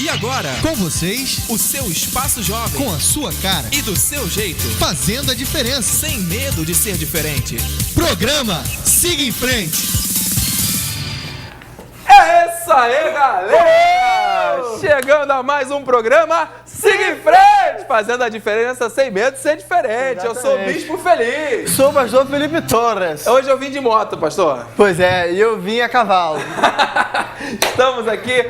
E agora, com vocês, o seu espaço jovem, com a sua cara e do seu jeito, fazendo a diferença, sem medo de ser diferente. Programa Siga em Frente. É isso aí, galera! Chegando a mais um programa Siga em Frente, fazendo a diferença sem medo de ser diferente. Exatamente. Eu sou o Bispo Feliz. Sou o pastor Felipe Torres. Hoje eu vim de moto, pastor. Pois é, e eu vim a cavalo. Estamos aqui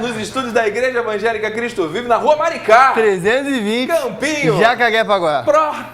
nos estúdios da Igreja Evangélica Cristo Vive, na Rua Maricá. 320. Campinho. Jacarepaguá.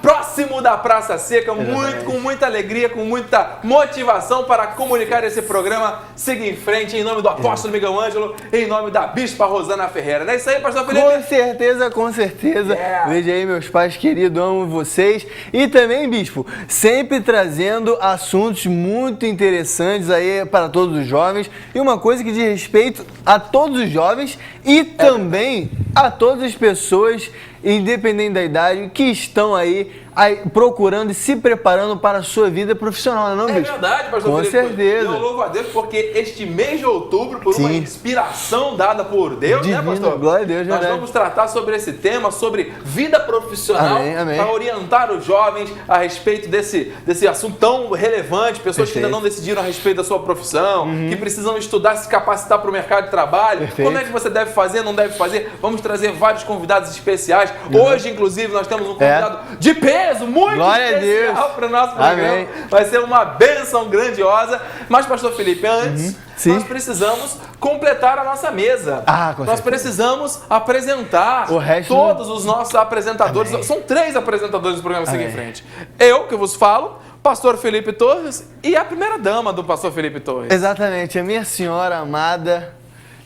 Próximo da Praça Seca, com muita alegria, com muita motivação para comunicar esse programa Siga em Frente, em nome do apóstolo Miguel Ângelo, em nome da Bispa Rosana Ferreira. Não é isso aí, pastor Felipe? Com certeza, com certeza. Yeah. Veja aí, meus pais queridos, amo vocês. E também, Bispo, sempre trazendo assuntos muito interessantes aí para todos os jovens. E uma coisa que diz respeito a todos os jovens e também a todas as pessoas, independente da idade, que estão aí procurando e se preparando para a sua vida profissional, não, Bispo? É verdade, pastor Com Felipe. certeza. Eu louvo a Deus porque este mês de outubro, por uma inspiração dada por Deus, Divino, né, pastor? Glória a Deus, nós vamos tratar sobre esse tema, sobre vida profissional, para orientar os jovens a respeito desse assunto tão relevante, pessoas que ainda não decidiram a respeito da sua profissão, que precisam estudar, se capacitar para o mercado de trabalho. Como é que você deve fazer, não deve fazer? Vamos trazer vários convidados especiais. Hoje, inclusive, nós temos um convidado de peso, muito Glória especial para o nosso programa. Amém. Vai ser uma bênção grandiosa. Mas, pastor Felipe, antes, nós precisamos completar a nossa mesa. Nós precisamos apresentar todos os nossos apresentadores. Amém. São 3 apresentadores do programa Siga em Frente. Eu, que vos falo, pastor Felipe Torres, e a primeira dama do pastor Felipe Torres. Exatamente, a minha senhora amada,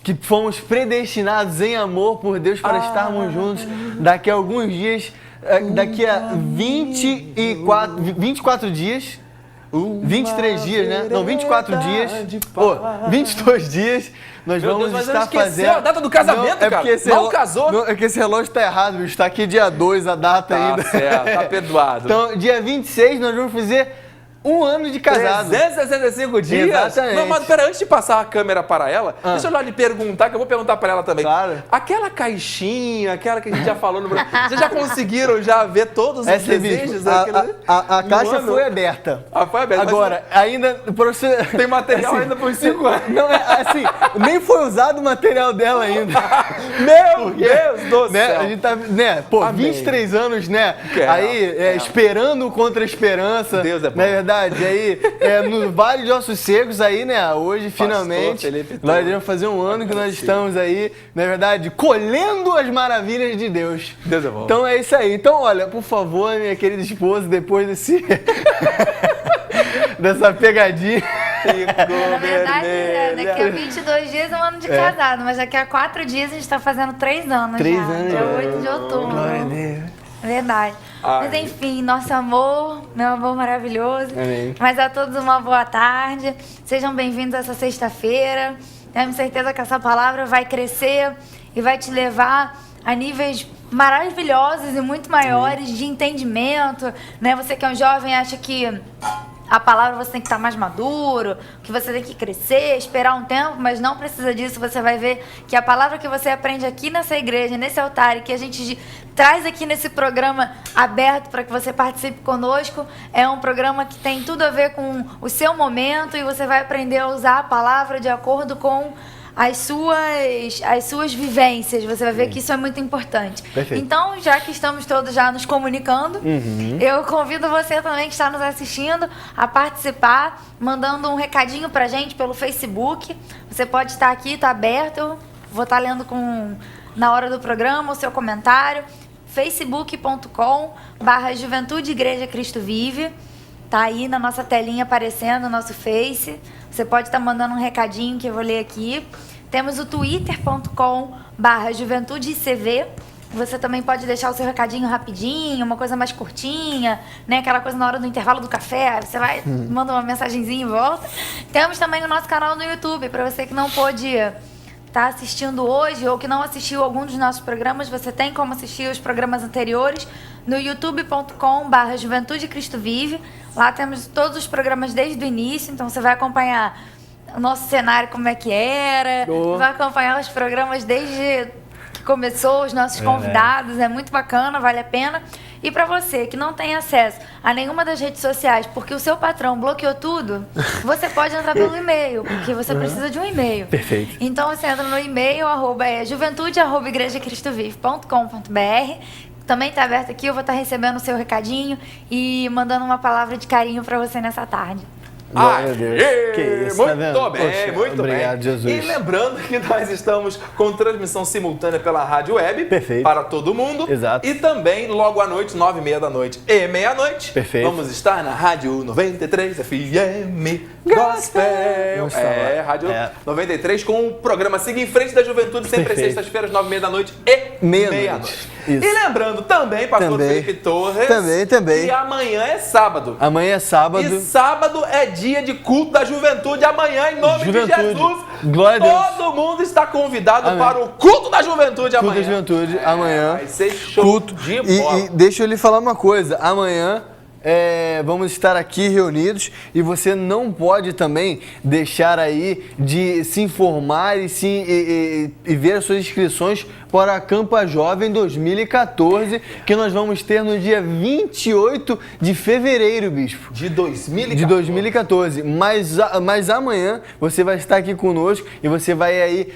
que fomos predestinados em amor por Deus para estarmos juntos daqui a alguns dias, daqui a 24 dias, 23 dias, né? Não, 24 dias, 22 dias, nós vamos estar fazendo... a data do casamento, cara. Não casou. É que esse relógio tá errado, bicho. Tá aqui dia 2 a data ainda. Tá certo, tá perdoado. Então, dia 26 nós vamos fazer 1 ano de casado. 365 dias? Exatamente. Não, mas pera, antes de passar a câmera para ela, deixa eu lá lhe perguntar, que eu vou perguntar para ela também. Claro. Aquela caixinha, aquela que a gente já falou no programa, vocês já conseguiram já ver todos os desejos? A caixa foi aberta. Foi aberta. Agora, ainda... Tem material ainda por 5 anos. Não, assim, nem foi usado o material dela ainda. Meu Deus do céu. A gente tá, né, pô, amém. 23 anos, né, esperando contra a esperança. Deus é bom. Não é verdade? E aí, no Vale de Ossos Secos aí, né, hoje, finalmente, nós iremos fazer 1 ano que nós estamos aí, na verdade, colhendo as maravilhas de Deus. Deus é bom. Então é isso aí. Então, olha, por favor, minha querida esposa, depois desse... dessa pegadinha... Na verdade, daqui a 22 dias é 1 ano de casado, mas daqui a 4 dias a gente está fazendo 3 anos 3 já. anos. Dia 8 de outubro. Glória a Deus. Verdade. Mas enfim, nosso amor, meu amor maravilhoso. Amém. Mas a todos uma boa tarde. Sejam bem-vindos essa sexta-feira. Tenho certeza que essa palavra vai crescer e vai te levar a níveis maravilhosos e muito maiores de entendimento, né? Você que é um jovem acha que a palavra você tem que estar mais maduro, que você tem que crescer, esperar um tempo, mas não precisa disso. Você vai ver que a palavra que você aprende aqui nessa igreja, nesse altar, e que a gente traz aqui nesse programa aberto para que você participe conosco, é um programa que tem tudo a ver com o seu momento, e você vai aprender a usar a palavra de acordo com as suas vivências. Você vai ver que isso é muito importante. Perfeito. Então, já que estamos todos já nos comunicando, eu convido você também que está nos assistindo a participar, mandando um recadinho pra gente pelo Facebook. Você pode estar aqui, está aberto. Eu vou estar lendo na hora do programa o seu comentário. facebook.com/Juventude Igreja Cristo Vive. Tá aí na nossa telinha aparecendo o nosso Face. Você pode estar mandando um recadinho que eu vou ler aqui. Temos o twitter.com/JuventudeICV. Você também pode deixar o seu recadinho rapidinho, uma coisa mais curtinha, né? Aquela coisa na hora do intervalo do café, você vai, manda uma mensagenzinha e volta. Temos também o nosso canal no YouTube, para você que não pôde estar assistindo hoje ou que não assistiu algum dos nossos programas, você tem como assistir os programas anteriores no youtube.com/Juventude Cristo Vive. Lá temos todos os programas desde o início, então você vai acompanhar o nosso cenário como é que era, vai acompanhar os programas desde começou, os nossos convidados, é muito bacana, vale a pena. E para você que não tem acesso a nenhuma das redes sociais, porque o seu patrão bloqueou tudo, você pode entrar pelo e-mail, porque você precisa de um e-mail. Perfeito. Então você entra no e-mail, juventude@igrejacristovive.com.br. Também está aberto aqui, eu vou estar recebendo o seu recadinho e mandando uma palavra de carinho para você nessa tarde. Glória a Deus. Que isso, muito tá vendo? bem, Poxa, muito obrigado, bem. Jesus. E lembrando que nós estamos com transmissão simultânea pela rádio web. Perfeito. Para todo mundo. Exato. E também logo à noite, 9h30 da noite e meia-noite. Perfeito. Vamos estar na rádio 93 FM Gospel. Vamos estar lá. Rádio 93 com o programa Siga em Frente da Juventude, sempre às sextas-feiras, 9h30 da noite e meia-noite. Isso. E lembrando também, pastor Felipe Torres, Também. que amanhã é sábado. Amanhã é sábado. E sábado é dia de culto da juventude. Amanhã, em nome de Jesus, Glória a Deus. todo mundo está convidado Amém. para o culto da juventude amanhã. Culto da juventude, amanhã. Vai ser show Culto. de bola. E deixa eu lhe falar uma coisa. Amanhã vamos estar aqui reunidos e você não pode também deixar aí de se informar e ver as suas inscrições para a Campa Jovem 2014, que nós vamos ter no dia 28 de fevereiro, bispo. De 2014. De 2014. Mas amanhã você vai estar aqui conosco e você vai aí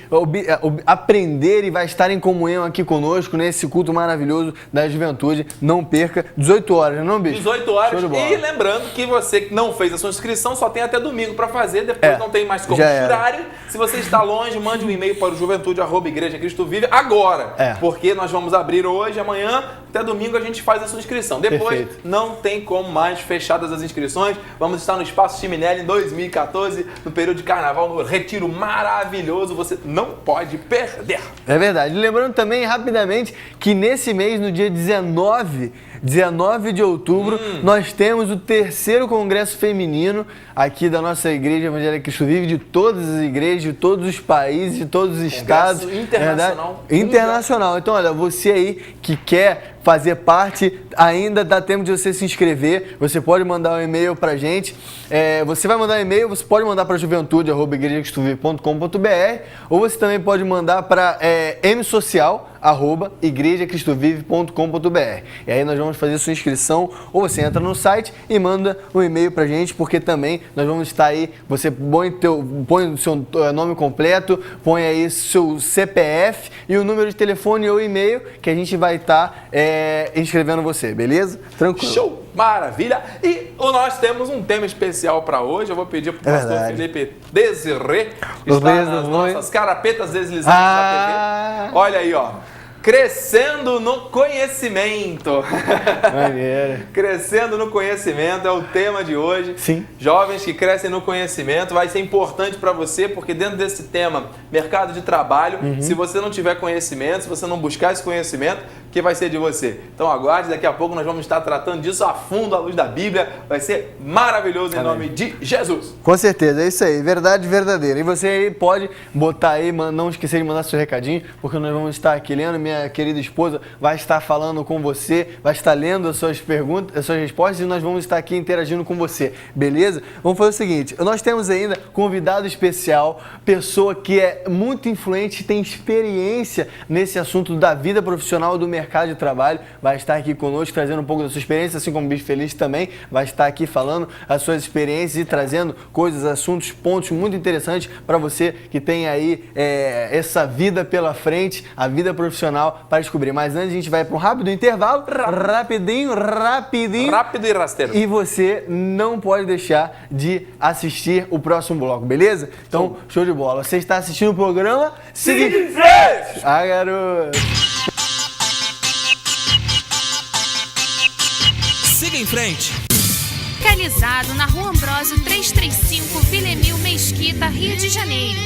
aprender e vai estar em comunhão aqui conosco nesse culto maravilhoso da juventude. Não perca, 18 horas, não, bispo? 18 horas. E lembrando que você que não fez a sua inscrição só tem até domingo para fazer, depois não tem mais como tirar. Se você está longe, mande um e-mail para o juventude@igrejacristovive agora. Porque nós vamos abrir hoje, amanhã, até domingo a gente faz a sua inscrição. Depois não tem como mais, fechadas as inscrições. Vamos estar no Espaço Chiminelli em 2014, no período de carnaval, no retiro maravilhoso. Você não pode perder. É verdade. Lembrando também, rapidamente, que nesse mês, no dia 19 de outubro, nós temos o 3º Congresso Feminino aqui da nossa Igreja Evangélica Cristo Vive, de todas as igrejas, de todos os países, de todos os estados. Internacional. Internacional. Então, olha, você aí que quer fazer parte, ainda dá tempo de você se inscrever. Você pode mandar um e-mail pra gente. Você vai mandar um e-mail, você pode mandar para juventude@igrejacristovive.com.br ou você também pode mandar para msocial@igrejacristovive.com.br. E aí nós vamos fazer sua inscrição, ou você entra no site e manda um e-mail pra gente, porque também nós vamos estar aí, você põe o seu nome completo, põe aí seu CPF e o número de telefone ou e-mail que a gente vai estar inscrevendo você, beleza? Tranquilo. Show! Maravilha! E nós temos um tema especial para hoje. Eu vou pedir para o pastor Felipe Desirê, que está nas nossas carapetas deslizantes da TV. Olha aí, ó. Crescendo no conhecimento. Maneiro. Crescendo no conhecimento é o tema de hoje. Sim. Jovens que crescem no conhecimento. Vai ser importante para você, porque dentro desse tema, mercado de trabalho, se você não tiver conhecimento, se você não buscar esse conhecimento, o que vai ser de você? Então aguarde, daqui a pouco nós vamos estar tratando disso a fundo, à luz da Bíblia. Vai ser maravilhoso em nome de Jesus. Com certeza, é isso aí. Verdade verdadeira. E você aí pode botar aí, não esquecer de mandar seu recadinho, porque nós vamos estar aqui lendo. Minha querida esposa vai estar falando com você, vai estar lendo as suas perguntas, as suas respostas e nós vamos estar aqui interagindo com você, beleza? Vamos fazer o seguinte, nós temos ainda convidado especial, pessoa que é muito influente, tem experiência nesse assunto da vida profissional do mercado de trabalho, vai estar aqui conosco trazendo um pouco da sua experiência, assim como o Bicho Feliz também vai estar aqui falando as suas experiências e trazendo coisas, assuntos, pontos muito interessantes para você que tem aí essa vida pela frente, a vida profissional para descobrir. Mas antes a gente vai para um rápido intervalo, rapidinho. Rápido e rasteiro. E você não pode deixar de assistir o próximo bloco, beleza? Então, show de bola. Você está assistindo o programa? Siga em frente! Ah, garoto! Siga em frente! Localizado na Rua Ambrósio 335, Vila Emil, Mesquita, Rio de Janeiro.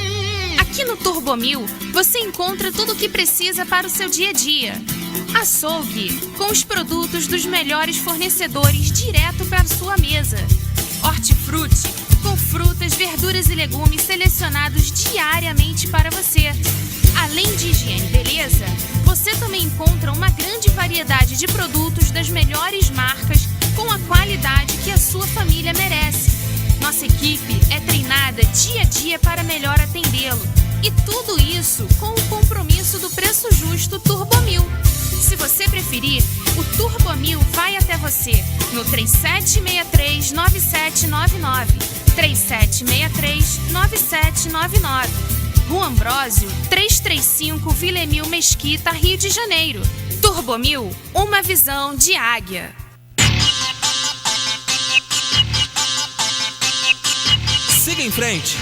Aqui no Turbomil, você encontra tudo o que precisa para o seu dia a dia. Açougue, com os produtos dos melhores fornecedores direto para a sua mesa. Hortifruti, com frutas, verduras e legumes selecionados diariamente para você. Além de higiene e beleza, você também encontra uma grande variedade de produtos das melhores marcas com a qualidade que a sua família merece. Nossa equipe é treinada dia a dia para melhor atendê-lo. E tudo isso com o compromisso do preço justo Turbo 1000. Se você preferir, o Turbo 1000 vai até você no 3763-9799. 3763-9799. Rua Ambrósio, 335, Vila Emil Mesquita, Rio de Janeiro. Turbo 1000, uma visão de águia. Siga em frente.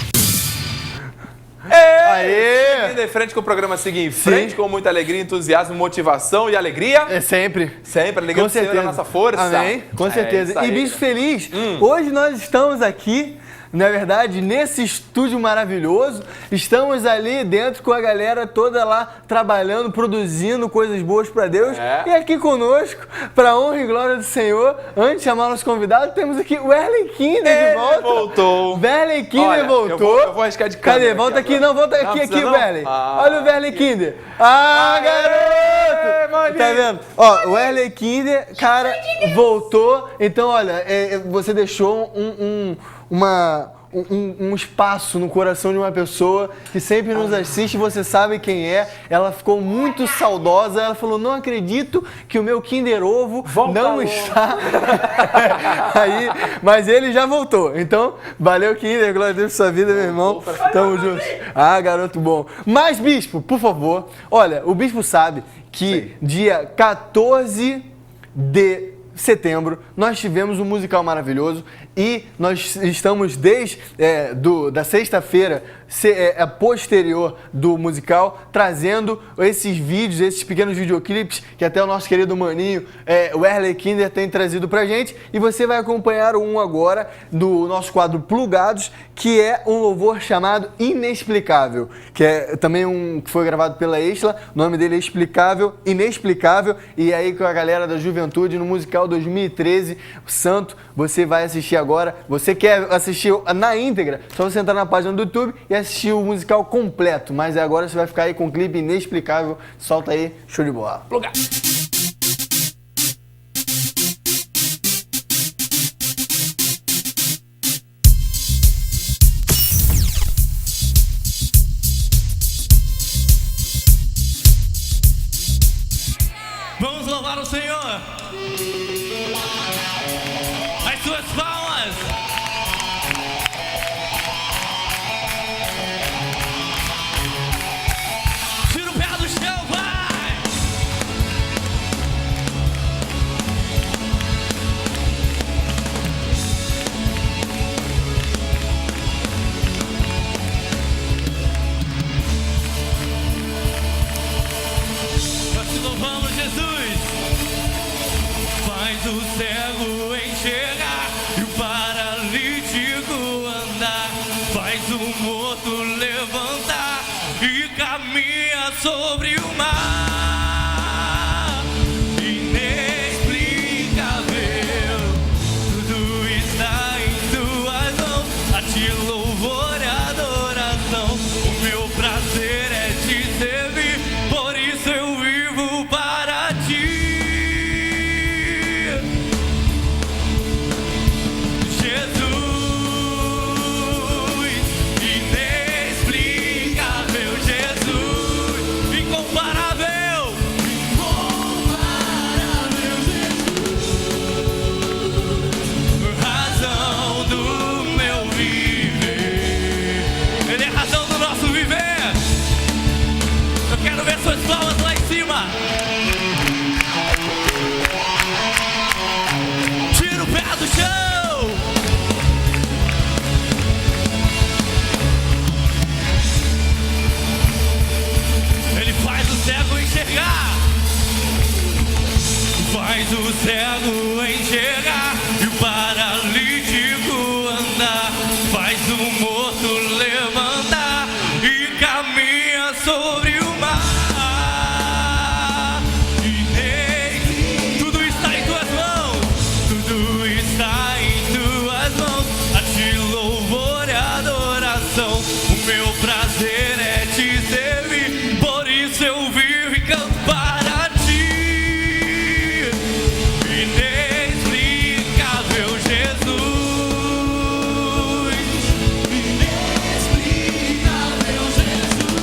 Aê! Seguindo em frente com o programa Siga em Frente, com muita alegria, entusiasmo, motivação e alegria. É sempre. Sempre, alegria Com do Senhor é a certeza. nossa força. Amém? Com certeza. isso aí. E bicho feliz, hoje nós estamos aqui, na verdade, nesse estúdio maravilhoso. Estamos ali dentro com a galera toda lá trabalhando, produzindo coisas boas pra Deus. E aqui conosco, pra honra e glória do Senhor, antes de chamar nosso convidado, temos aqui o Werley Kinder de volta. Voltou. Werley Kinder Olha, voltou. eu vou arriscar de câmera. Cadê? Volta aqui, não, volta Não, aqui, precisa não? Werley. Ah. Olha o Werley Kinder. Ah, garoto! maninho. Tá vendo? Ó, o Werley Kinder, cara, voltou. Então, olha, você deixou um espaço no coração de uma pessoa que sempre nos assiste, você sabe quem é. Ela ficou muito saudosa. Ela falou: não acredito que o meu Kinder Ovo não está aí, mas ele já voltou. Então, valeu, Kinder, glória a Deus por sua vida, meu irmão. Tamo juntos. Ah, garoto bom. Mas, bispo, por favor, olha, o bispo sabe que dia 14 de setembro nós tivemos um musical maravilhoso e nós estamos desde da sexta-feira posterior do musical trazendo esses vídeos, esses pequenos videoclipes que até o nosso querido maninho, o Werley Kinder, tem trazido pra gente, e você vai acompanhar um agora do nosso quadro Plugados, que é um louvor chamado Inexplicável, que é também que foi gravado pela Isla. O nome dele é Inexplicável, e aí com a galera da Juventude no musical 2013, o Santo, você vai assistir agora. Você quer assistir na íntegra, só você entrar na página do YouTube e assistir o musical completo, mas agora você vai ficar aí com um clipe Inexplicável. Solta aí, show de bola. Plugar. Vamos louvar o Senhor. As suas palmas. Tira o pé do chão, vai. Nós te louvamos, Jesus. Faz o cego enxergar e o paralítico andar. Faz o morto levantar e caminha sobre o mar. Inexplicável, tudo está em tuas mãos. A ti louvor e adoração. O meu prazer é te servir, por isso eu vivo para ti. Suas palmas lá em cima. Tira o pé do chão. Ele faz o cego enxergar. Faz o cego enxergar e o paralítico andar. Faz o morto levantar e caminha sobre o mar. O meu prazer é te servir, por isso eu vivo e canto para ti. Inexplicável Jesus, inexplicável Jesus.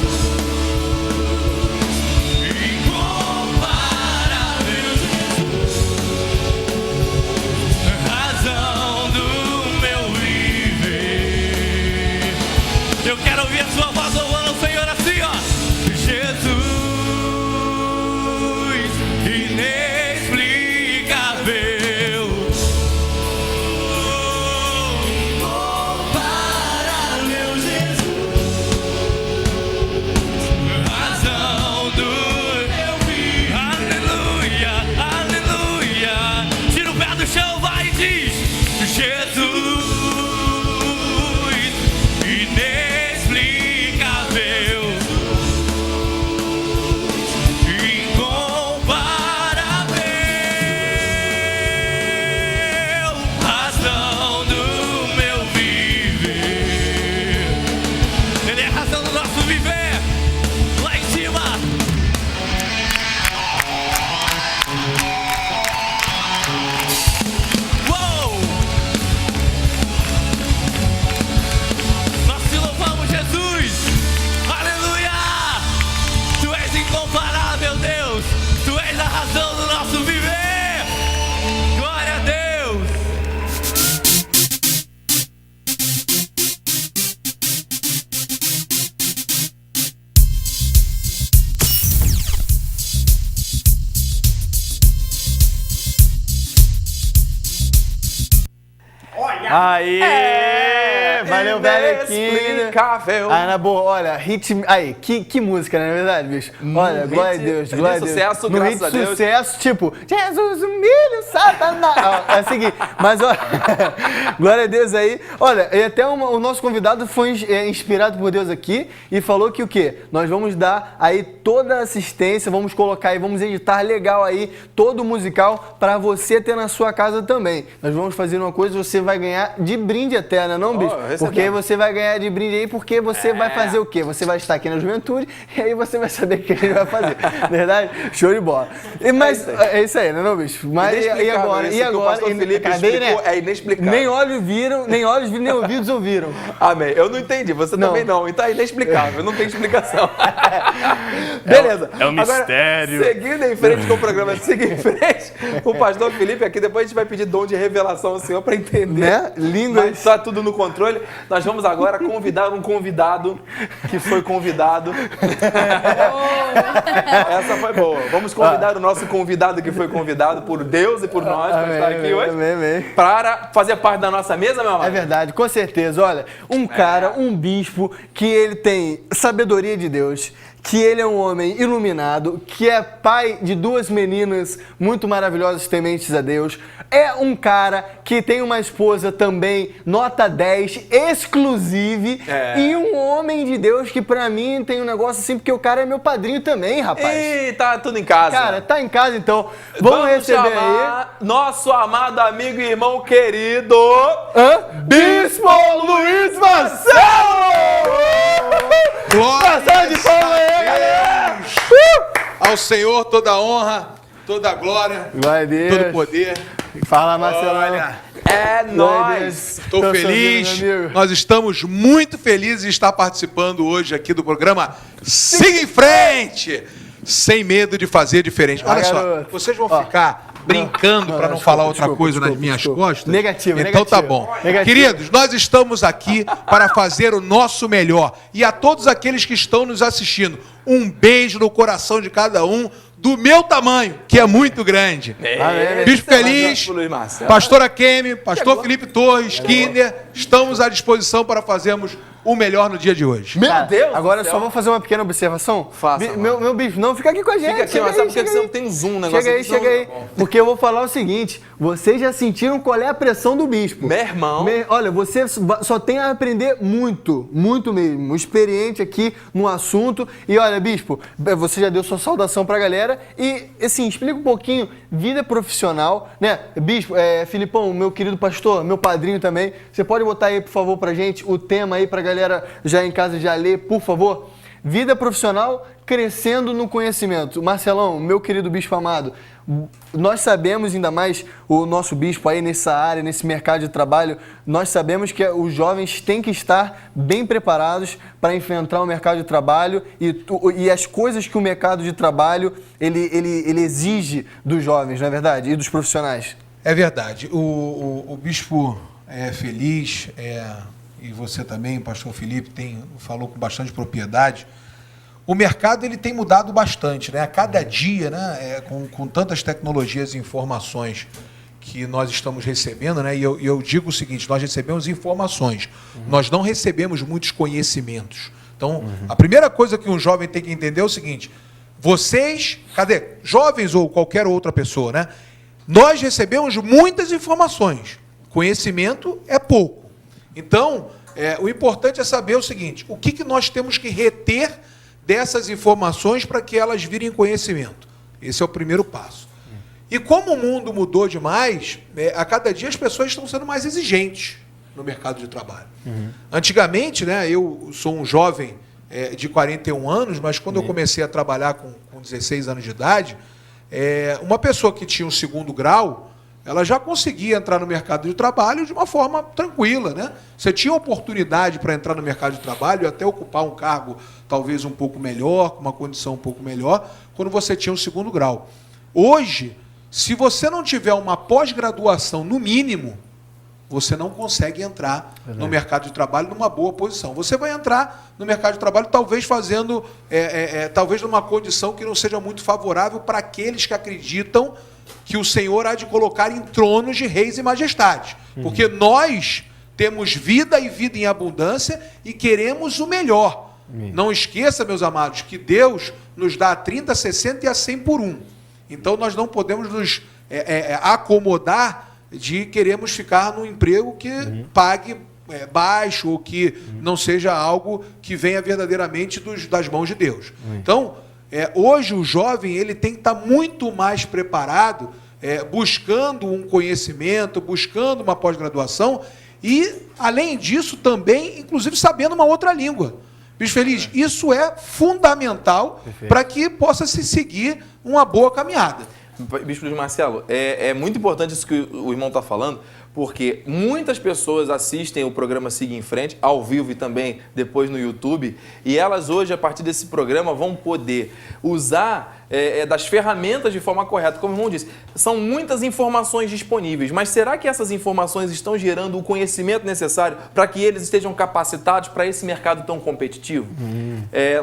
Aí! Valeu, velho Inexplicável. Ah, na boa, olha, hit. Aí, que música, não é verdade, bicho? Olha, glória a Deus, glória a Deus. Sucesso, no graças hit a Deus. Sucesso, tipo, Jesus humilha o Satanás. É o seguinte, mas olha, glória a Deus aí. Olha, e até o nosso convidado foi inspirado por Deus aqui e falou que o quê? Nós vamos dar aí toda a assistência, vamos colocar aí, vamos editar legal aí todo o musical para você ter na sua casa também. Nós vamos fazer uma coisa, você vai ganhar de brinde até, né, não, bicho? Porque você vai ganhar de brinde aí, porque você vai fazer o quê? Você vai estar aqui na Juventude e aí você vai saber o que a gente vai fazer. Verdade? Show de bola. Mas é isso aí, né, não, bicho? Mas e agora? E agora? Acabei, né? É inexplicável. Nem olhos viram, nem ouvidos ouviram. Amém. Eu não entendi, você também não. Então é inexplicável, não tem explicação. Beleza. É um mistério. Agora, seguindo em frente com o programa Siga em Frente, o pastor Felipe aqui, depois a gente vai pedir dom de revelação ao Senhor para entender. Né? Língua. Mas tá tudo no controle. Nós vamos agora convidar um convidado que foi convidado. Essa foi boa. Vamos convidar o nosso convidado que foi convidado por Deus e por nós para estar aqui hoje. Para fazer parte da nossa mesa, meu amado. É verdade, com certeza. Olha, um cara, um bispo, que ele tem sabedoria de Deus, que ele é um homem iluminado, que é pai de 2 meninas muito maravilhosas, tementes a Deus. É um cara que tem uma esposa também, nota 10, exclusive. E um homem de Deus que pra mim tem um negócio assim, porque o cara é meu padrinho também, rapaz. E tá tudo em casa. Cara, tá em casa então. Vamos receber chamar aí nosso amado amigo e irmão querido, Bispo Luiz Marcelo! Glória de palmas aí, galera! ao Senhor, toda a honra, toda a glória, todo o poder. Fala, Marcelo. Olha, é nóis! Estou feliz, nós estamos muito felizes de estar participando hoje aqui do programa Siga em Frente, sem medo de fazer diferente. Olha só, vocês vão ficar brincando para não falar outra coisa nas minhas costas? Negativo, então tá bom. Queridos, nós estamos aqui para fazer o nosso melhor. E a todos aqueles que estão nos assistindo, um beijo no coração de cada um, do meu tamanho, que é muito grande. Bispo Feliz, pastora Kemi, pastor Felipe Torres, Kinder, estamos à disposição para fazermos o melhor no dia de hoje. Meu Deus! Agora eu só vou fazer uma pequena observação. Faça. Meu bispo, não, fica aqui com a gente. Fica aqui, mas sabe por que você não tem zoom, negócio? Chega aí. Porque eu vou falar o seguinte, vocês já sentiram qual é a pressão do bispo. Meu irmão. Olha, você só tem a aprender muito mesmo. Experiente aqui no assunto. E olha, bispo, você já deu sua saudação pra galera. E, assim, explica um pouquinho, vida profissional, né? Bispo, Filipão, meu querido pastor, meu padrinho também. Você pode botar aí, por favor, pra gente o tema aí pra galera já em casa já ler, por favor. Vida profissional crescendo no conhecimento. Marcelão, meu querido bispo amado, nós sabemos, ainda mais o nosso bispo aí nessa área, nesse mercado de trabalho, nós sabemos que os jovens têm que estar bem preparados para enfrentar o mercado de trabalho e as coisas que o mercado de trabalho ele exige dos jovens, não é verdade? E dos profissionais. É verdade. O bispo é feliz, e você também, pastor Felipe, falou com bastante propriedade. O mercado ele tem mudado bastante, né? A cada dia, né? Com tantas tecnologias e informações que nós estamos recebendo, né? E eu digo o seguinte, nós recebemos informações, nós não recebemos muitos conhecimentos. Então, a primeira coisa que um jovem tem que entender é o seguinte, jovens ou qualquer outra pessoa, né? Nós recebemos muitas informações, conhecimento é pouco. Então, o importante é saber o seguinte, o que nós temos que reter dessas informações para que elas virem conhecimento. Esse é o primeiro passo. E como o mundo mudou demais, a cada dia as pessoas estão sendo mais exigentes no mercado de trabalho. Antigamente, né, eu sou um jovem de 41 anos, mas quando eu comecei a trabalhar com 16 anos de idade, uma pessoa que tinha um 2º grau, ela já conseguia entrar no mercado de trabalho de uma forma tranquila, né? Você tinha oportunidade para entrar no mercado de trabalho e até ocupar um cargo talvez um pouco melhor, com uma condição um pouco melhor, quando você tinha um 2º grau. Hoje, se você não tiver uma pós-graduação no mínimo, você não consegue entrar no mercado de trabalho numa boa posição. Você vai entrar no mercado de trabalho talvez fazendo, talvez numa condição que não seja muito favorável para aqueles que acreditam que o Senhor há de colocar em tronos de reis e majestades. Porque nós temos vida e vida em abundância e queremos o melhor. Não esqueça, meus amados, que Deus nos dá a 30, 60 e a 100 por 1. Então nós não podemos nos acomodar de queremos ficar num emprego que pague baixo ou que não seja algo que venha verdadeiramente das mãos de Deus. Então, hoje o jovem ele tem que estar muito mais preparado, buscando um conhecimento, buscando uma pós-graduação e, além disso, também, inclusive, sabendo uma outra língua. Bispo Feliz, isso é fundamental para que possa se seguir uma boa caminhada. Bispo Luiz Marcelo, é muito importante isso que o irmão está falando, porque muitas pessoas assistem o programa Siga em Frente, ao vivo e também depois no YouTube, e elas hoje, a partir desse programa, vão poder usar das ferramentas de forma correta. Como o irmão disse, são muitas informações disponíveis, mas será que essas informações estão gerando o conhecimento necessário para que eles estejam capacitados para esse mercado tão competitivo?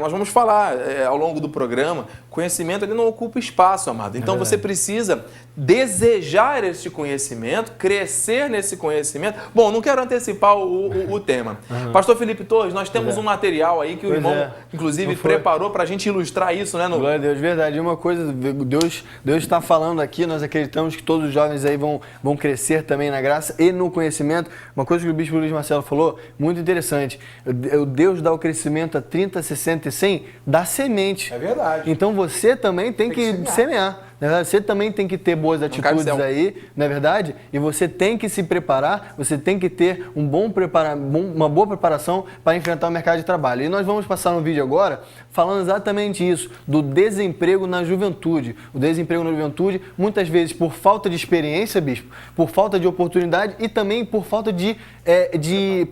Nós vamos falar ao longo do programa, conhecimento ele não ocupa espaço, amado. Então você precisa desejar esse conhecimento, crescer nesse conhecimento. Bom, não quero antecipar o tema. Pastor Felipe Torres, nós temos um material aí que o irmão, inclusive, preparou para a gente ilustrar isso, né? Glória a Deus, verdade. Uma coisa, Deus está falando aqui, nós acreditamos que todos os jovens aí vão crescer também na graça e no conhecimento. Uma coisa que o Bispo Luiz Marcelo falou, muito interessante. O Deus dá o crescimento a 30, 60 e 100, dá semente. É verdade. Então você também tem que semear. Você também tem que ter boas atitudes aí, não é verdade? E você tem que se preparar, você tem que ter uma boa preparação para enfrentar o mercado de trabalho. E nós vamos passar um vídeo agora falando exatamente isso, do desemprego na juventude. O desemprego na juventude, muitas vezes por falta de experiência, bispo, por falta de oportunidade e também por falta de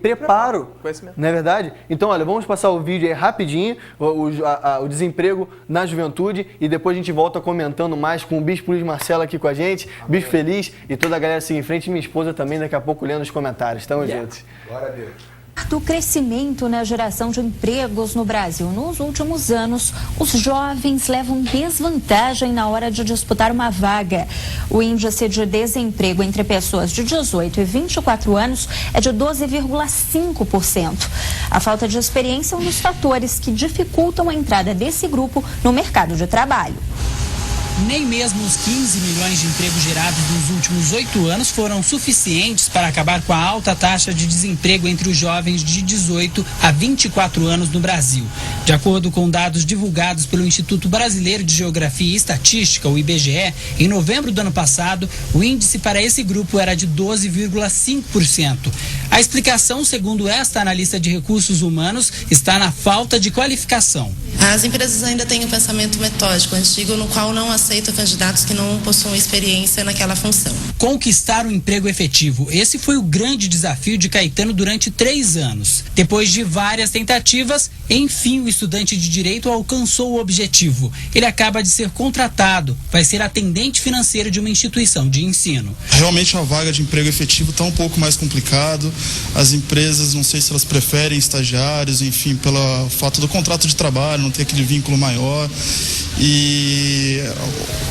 preparo, não é verdade? Então, olha, vamos passar o vídeo aí rapidinho, o desemprego na juventude, e depois a gente volta comentando mais com o Bispo Luiz Marcelo aqui com a gente, Bispo Feliz e toda a galera Siga em Frente, e minha esposa também daqui a pouco lendo os comentários. Tamo juntos. Glória a Deus. Do crescimento na geração de empregos no Brasil. Nos últimos anos, os jovens levam desvantagem na hora de disputar uma vaga. O índice de desemprego entre pessoas de 18 e 24 anos é de 12,5%. A falta de experiência é um dos fatores que dificultam a entrada desse grupo no mercado de trabalho. Nem mesmo os 15 milhões de empregos gerados nos últimos 8 anos foram suficientes para acabar com a alta taxa de desemprego entre os jovens de 18 a 24 anos no Brasil. De acordo com dados divulgados pelo Instituto Brasileiro de Geografia e Estatística, o IBGE, em novembro do ano passado, o índice para esse grupo era de 12,5%. A explicação, segundo esta analista de recursos humanos, está na falta de qualificação. As empresas ainda têm um pensamento metódico antigo, no qual não aceitam candidatos que não possuam experiência naquela função. Conquistar um emprego efetivo. Esse foi o grande desafio de Caetano durante 3 anos. Depois de várias tentativas, enfim, o estudante de direito alcançou o objetivo. Ele acaba de ser contratado, vai ser atendente financeiro de uma instituição de ensino. Realmente a vaga de emprego efetivo está um pouco mais complicado. As empresas, não sei se elas preferem estagiários, enfim, pela falta do contrato de trabalho, não ter aquele vínculo maior. E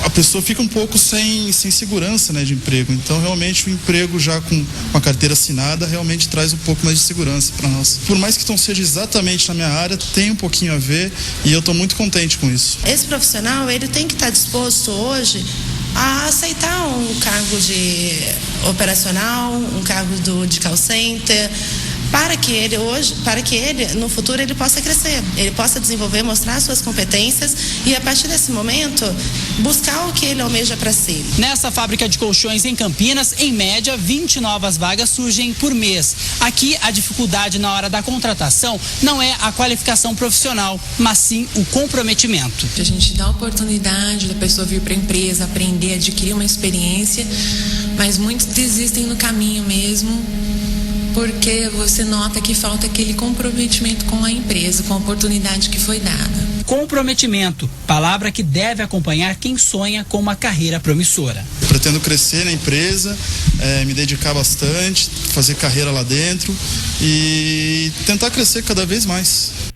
a pessoa fica um pouco sem segurança, né, de emprego. Então, realmente, o emprego já com uma carteira assinada realmente traz um pouco mais de segurança para nós. Por mais que não seja exatamente na minha área, tem um pouquinho a ver e eu estou muito contente com isso. Esse profissional, ele tem que estar disposto hoje a aceitar um cargo de operacional, um cargo de call center, para que ele no futuro ele possa crescer, ele possa desenvolver, mostrar suas competências e a partir desse momento buscar o que ele almeja para si. Nessa fábrica de colchões em Campinas, em média 20 novas vagas surgem por mês. Aqui a dificuldade na hora da contratação não é a qualificação profissional, mas sim o comprometimento. A gente dá a oportunidade da pessoa vir para a empresa, aprender, adquirir uma experiência, mas muitos desistem no caminho mesmo, porque você nota que falta aquele comprometimento com a empresa, com a oportunidade que foi dada. Comprometimento, palavra que deve acompanhar quem sonha com uma carreira promissora. O Pretendo crescer na empresa, me dedicar bastante, fazer carreira lá dentro e tentar crescer cada vez mais.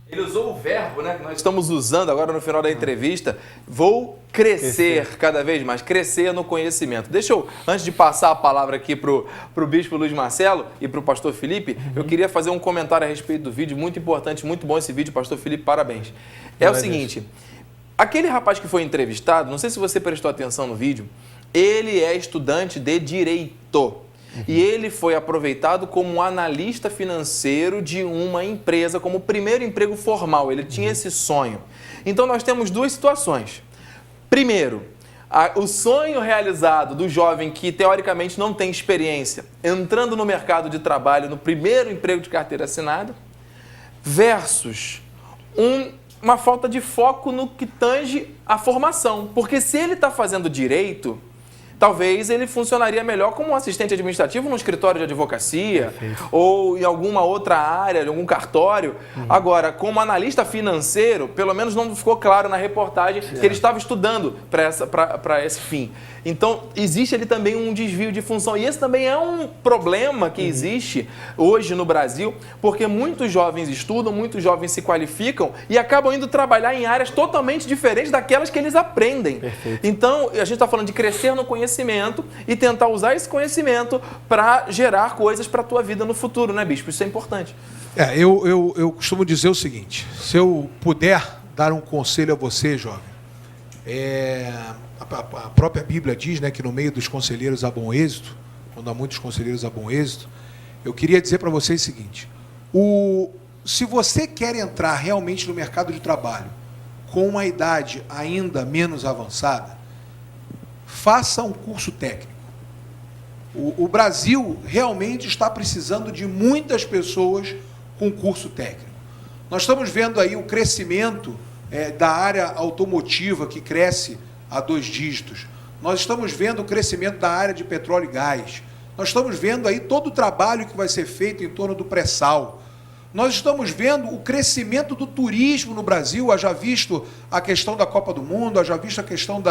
Ele usou o verbo, né, que nós estamos usando agora no final da entrevista. Vou crescer cada vez mais, crescer no conhecimento. Deixa eu, antes de passar a palavra aqui para o Bispo Luiz Marcelo e para o Pastor Felipe, eu queria fazer um comentário a respeito do vídeo, muito importante, muito bom esse vídeo, Pastor Felipe, parabéns. É o seguinte, aquele rapaz que foi entrevistado, não sei se você prestou atenção no vídeo, ele é estudante de Direito. E ele foi aproveitado como um analista financeiro de uma empresa, como primeiro emprego formal. Ele tinha esse sonho. Então, nós temos duas situações. Primeiro, o sonho realizado do jovem que, teoricamente, não tem experiência, entrando no mercado de trabalho, no primeiro emprego de carteira assinada, versus uma falta de foco no que tange a formação. Porque se ele está fazendo direito, talvez ele funcionaria melhor como um assistente administrativo num escritório de advocacia ou em alguma outra área, em algum cartório. Agora, como analista financeiro, pelo menos não ficou claro na reportagem que ele estava estudando para esse fim. Então, existe ali também um desvio de função. E esse também é um problema que existe hoje no Brasil, porque muitos jovens estudam, muitos jovens se qualificam e acabam indo trabalhar em áreas totalmente diferentes daquelas que eles aprendem. Então, a gente está falando de crescer no conhecimento e tentar usar esse conhecimento para gerar coisas para a tua vida no futuro, né, Bispo? Isso é importante. Eu costumo dizer o seguinte, se eu puder dar um conselho a você, jovem, a própria Bíblia diz, né, que no meio dos conselheiros há bom êxito, quando há muitos conselheiros há bom êxito, eu queria dizer para vocês o seguinte, se você quer entrar realmente no mercado de trabalho com uma idade ainda menos avançada, faça um curso técnico. O Brasil realmente está precisando de muitas pessoas com curso técnico. Nós estamos vendo aí o crescimento da área automotiva, que cresce a 2 dígitos. Nós estamos vendo o crescimento da área de petróleo e gás. Nós estamos vendo aí todo o trabalho que vai ser feito em torno do pré-sal. Nós estamos vendo o crescimento do turismo no Brasil, haja visto a questão da Copa do Mundo, haja visto a questão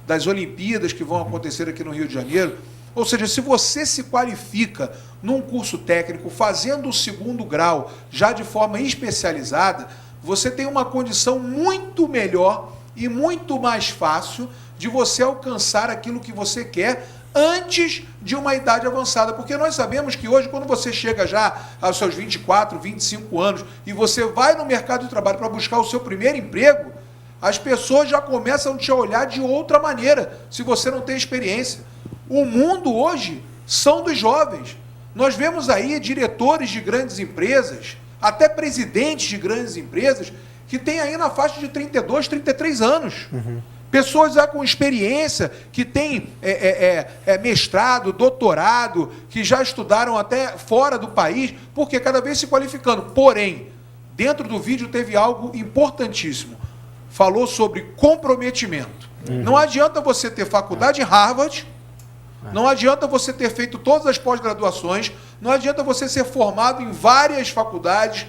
das Olimpíadas que vão acontecer aqui no Rio de Janeiro. Ou seja, se você se qualifica num curso técnico, fazendo o 2º grau, já de forma especializada, você tem uma condição muito melhor e muito mais fácil de você alcançar aquilo que você quer antes de uma idade avançada. Porque nós sabemos que hoje, quando você chega já aos seus 24, 25 anos e você vai no mercado de trabalho para buscar o seu primeiro emprego, as pessoas já começam a te olhar de outra maneira, se você não tem experiência. O mundo hoje são dos jovens. Nós vemos aí diretores de grandes empresas, até presidentes de grandes empresas, que têm aí na faixa de 32, 33 anos. Pessoas já com experiência, que têm mestrado, doutorado, que já estudaram até fora do país, porque cada vez se qualificando. Porém, dentro do vídeo teve algo importantíssimo. Falou sobre comprometimento. Não adianta você ter faculdade em Harvard, não adianta você ter feito todas as pós-graduações, não adianta você ser formado em várias faculdades,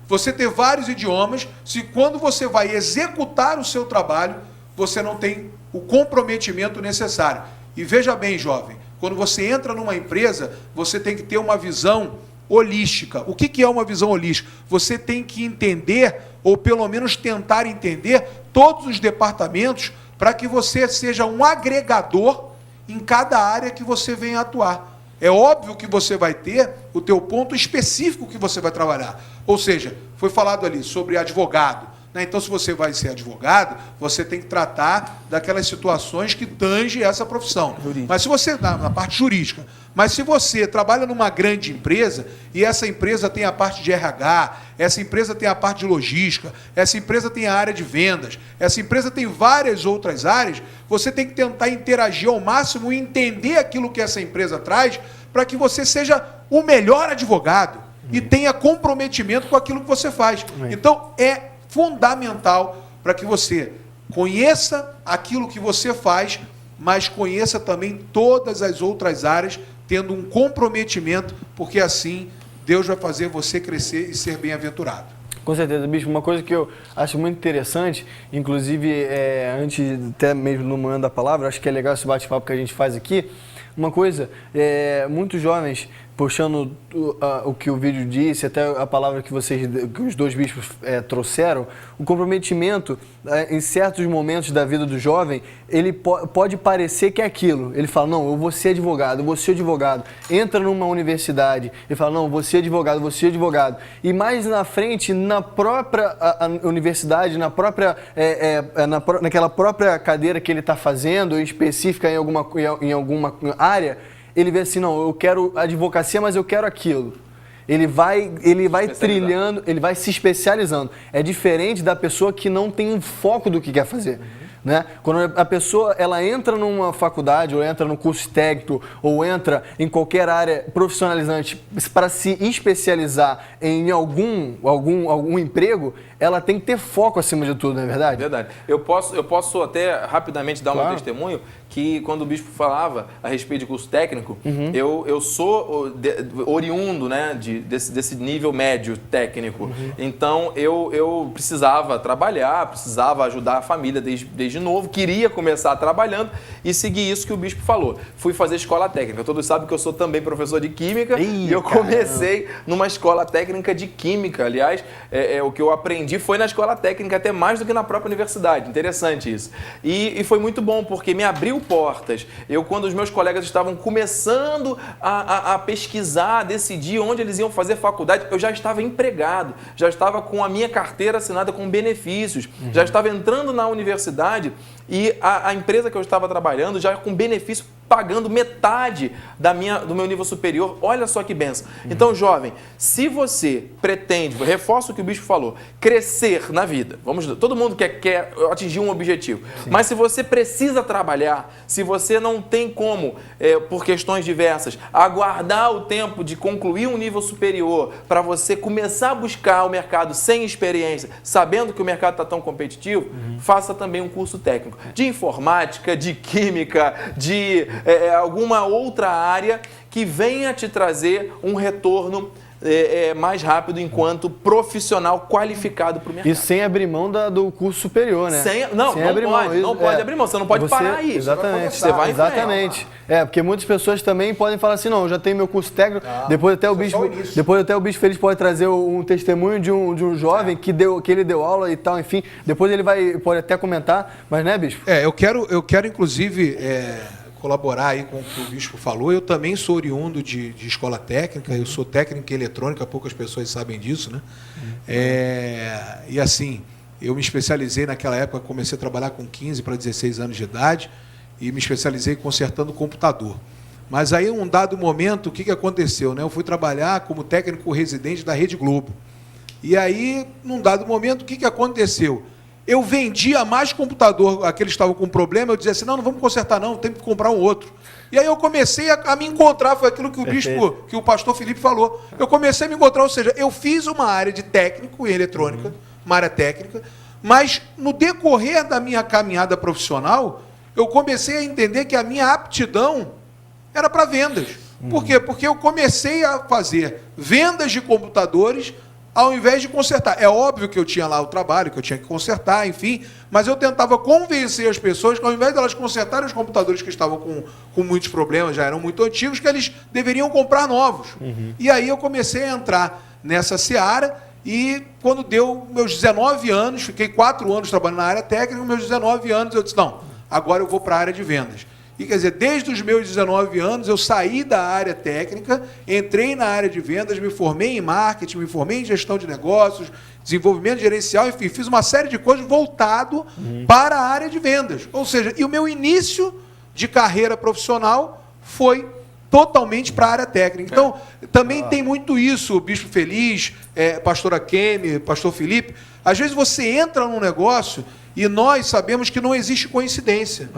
você ter vários idiomas, se quando você vai executar o seu trabalho, você não tem o comprometimento necessário. E veja bem, jovem, quando você entra numa empresa, você tem que ter uma visão holística. O que é uma visão holística? Você tem que entender, ou pelo menos tentar entender, todos os departamentos para que você seja um agregador em cada área que você venha atuar. É óbvio que você vai ter o teu ponto específico que você vai trabalhar. Ou seja, foi falado ali sobre advogado. Então, se você vai ser advogado, você tem que tratar daquelas situações que tangem essa profissão. Mas se você, na parte jurídica, mas se você trabalha numa grande empresa, e essa empresa tem a parte de RH, essa empresa tem a parte de logística, essa empresa tem a área de vendas, essa empresa tem várias outras áreas, você tem que tentar interagir ao máximo e entender aquilo que essa empresa traz, para que você seja o melhor advogado e tenha comprometimento com aquilo que você faz. Então, é fundamental para que você conheça aquilo que você faz, mas conheça também todas as outras áreas, tendo um comprometimento, porque assim Deus vai fazer você crescer e ser bem-aventurado. Com certeza, Bispo. Uma coisa que eu acho muito interessante, inclusive, antes até mesmo no momento da palavra, acho que é legal esse bate-papo que a gente faz aqui. Uma coisa, muitos jovens, puxando o que o vídeo disse, até a palavra que os dois bispos trouxeram, o comprometimento, em certos momentos da vida do jovem, ele pode parecer que é aquilo. Ele fala, não, eu vou ser advogado, eu vou ser advogado. Entra numa universidade, ele fala, não, eu vou ser advogado, eu vou ser advogado. E mais na frente, na própria universidade, naquela própria cadeira que ele está fazendo, específica em alguma área, ele vê assim, não, eu quero advocacia, mas eu quero aquilo. Ele vai trilhando, ele vai se especializando. É diferente da pessoa que não tem um foco do que quer fazer. Né? Quando a pessoa ela entra numa faculdade, ou entra num curso técnico, ou entra em qualquer área profissionalizante para se especializar em algum emprego, ela tem que ter foco acima de tudo, não é verdade? Verdade. Eu posso até rapidamente dar um testemunho que quando o bispo falava a respeito de curso técnico, eu sou oriundo, né, desse nível médio técnico. Então eu precisava trabalhar, precisava ajudar a família desde novo, queria começar trabalhando e seguir isso que o bispo falou. Fui fazer escola técnica. Todos sabem que eu sou também professor de química e eu comecei numa escola técnica de química. Aliás, o que eu aprendi foi na escola técnica, até mais do que na própria universidade. Interessante isso. E foi muito bom, porque me abriu portas. Quando os meus colegas estavam começando a pesquisar, a decidir onde eles iam fazer faculdade, eu já estava empregado, já estava com a minha carteira assinada com benefícios, já estava entrando na universidade e a empresa que eu estava trabalhando já com benefício pagando metade do meu nível superior. Olha só que benção. Então, jovem, se você pretende, reforço o que o bispo falou, crescer na vida, todo mundo quer atingir um objetivo, mas se você precisa trabalhar, se você não tem como, por questões diversas, aguardar o tempo de concluir um nível superior para você começar a buscar o mercado sem experiência, sabendo que o mercado está tão competitivo, faça também um curso técnico de informática, de química, de alguma outra área que venha te trazer um retorno mais rápido enquanto profissional qualificado para o mercado. E sem abrir mão do curso superior, né? Não pode abrir mão, você não pode parar aí. Exatamente. Você vai exatamente. Porque muitas pessoas também podem falar assim, não, eu já tenho meu curso técnico, depois até o Bispo Feliz pode trazer um testemunho de um jovem que ele deu aula e tal, enfim, depois ele pode até comentar, mas né, Bispo? Eu quero inclusive colaborar aí com o que o bispo falou. Eu também sou oriundo de escola técnica, eu sou técnico em eletrônica, poucas pessoas sabem disso, né? E assim, eu me especializei naquela época, comecei a trabalhar com 15 para 16 anos de idade e me especializei consertando computador. Mas aí, em um dado momento, o que aconteceu, né? Eu fui trabalhar como técnico residente da Rede Globo. E aí, num dado momento, o que aconteceu? Eu vendia mais computador, aqueles que estavam com problema, eu dizia assim, não vamos consertar não, tem que comprar um outro. E aí eu comecei a me encontrar, foi aquilo que o pastor Felipe falou. Eu comecei a me encontrar, ou seja, eu fiz uma área de técnico em eletrônica, uma área técnica, mas no decorrer da minha caminhada profissional, eu comecei a entender que a minha aptidão era para vendas. Por quê? Porque eu comecei a fazer vendas de computadores ao invés de consertar. É óbvio que eu tinha lá o trabalho, que eu tinha que consertar, enfim, mas eu tentava convencer as pessoas que ao invés de elas consertarem os computadores que estavam com muitos problemas, já eram muito antigos, que eles deveriam comprar novos. E aí eu comecei a entrar nessa seara e quando deu meus 19 anos, fiquei 4 anos trabalhando na área técnica, meus 19 anos eu disse, não, agora eu vou para a área de vendas. E quer dizer, desde os meus 19 anos, eu saí da área técnica, entrei na área de vendas, me formei em marketing, me formei em gestão de negócios, desenvolvimento gerencial, enfim, fiz uma série de coisas voltado para a área de vendas. Ou seja, e o meu início de carreira profissional foi totalmente para a área técnica. Então, também tem muito isso, Bispo Feliz, pastora Kemi, pastor Felipe. Às vezes você entra num negócio e nós sabemos que não existe coincidência.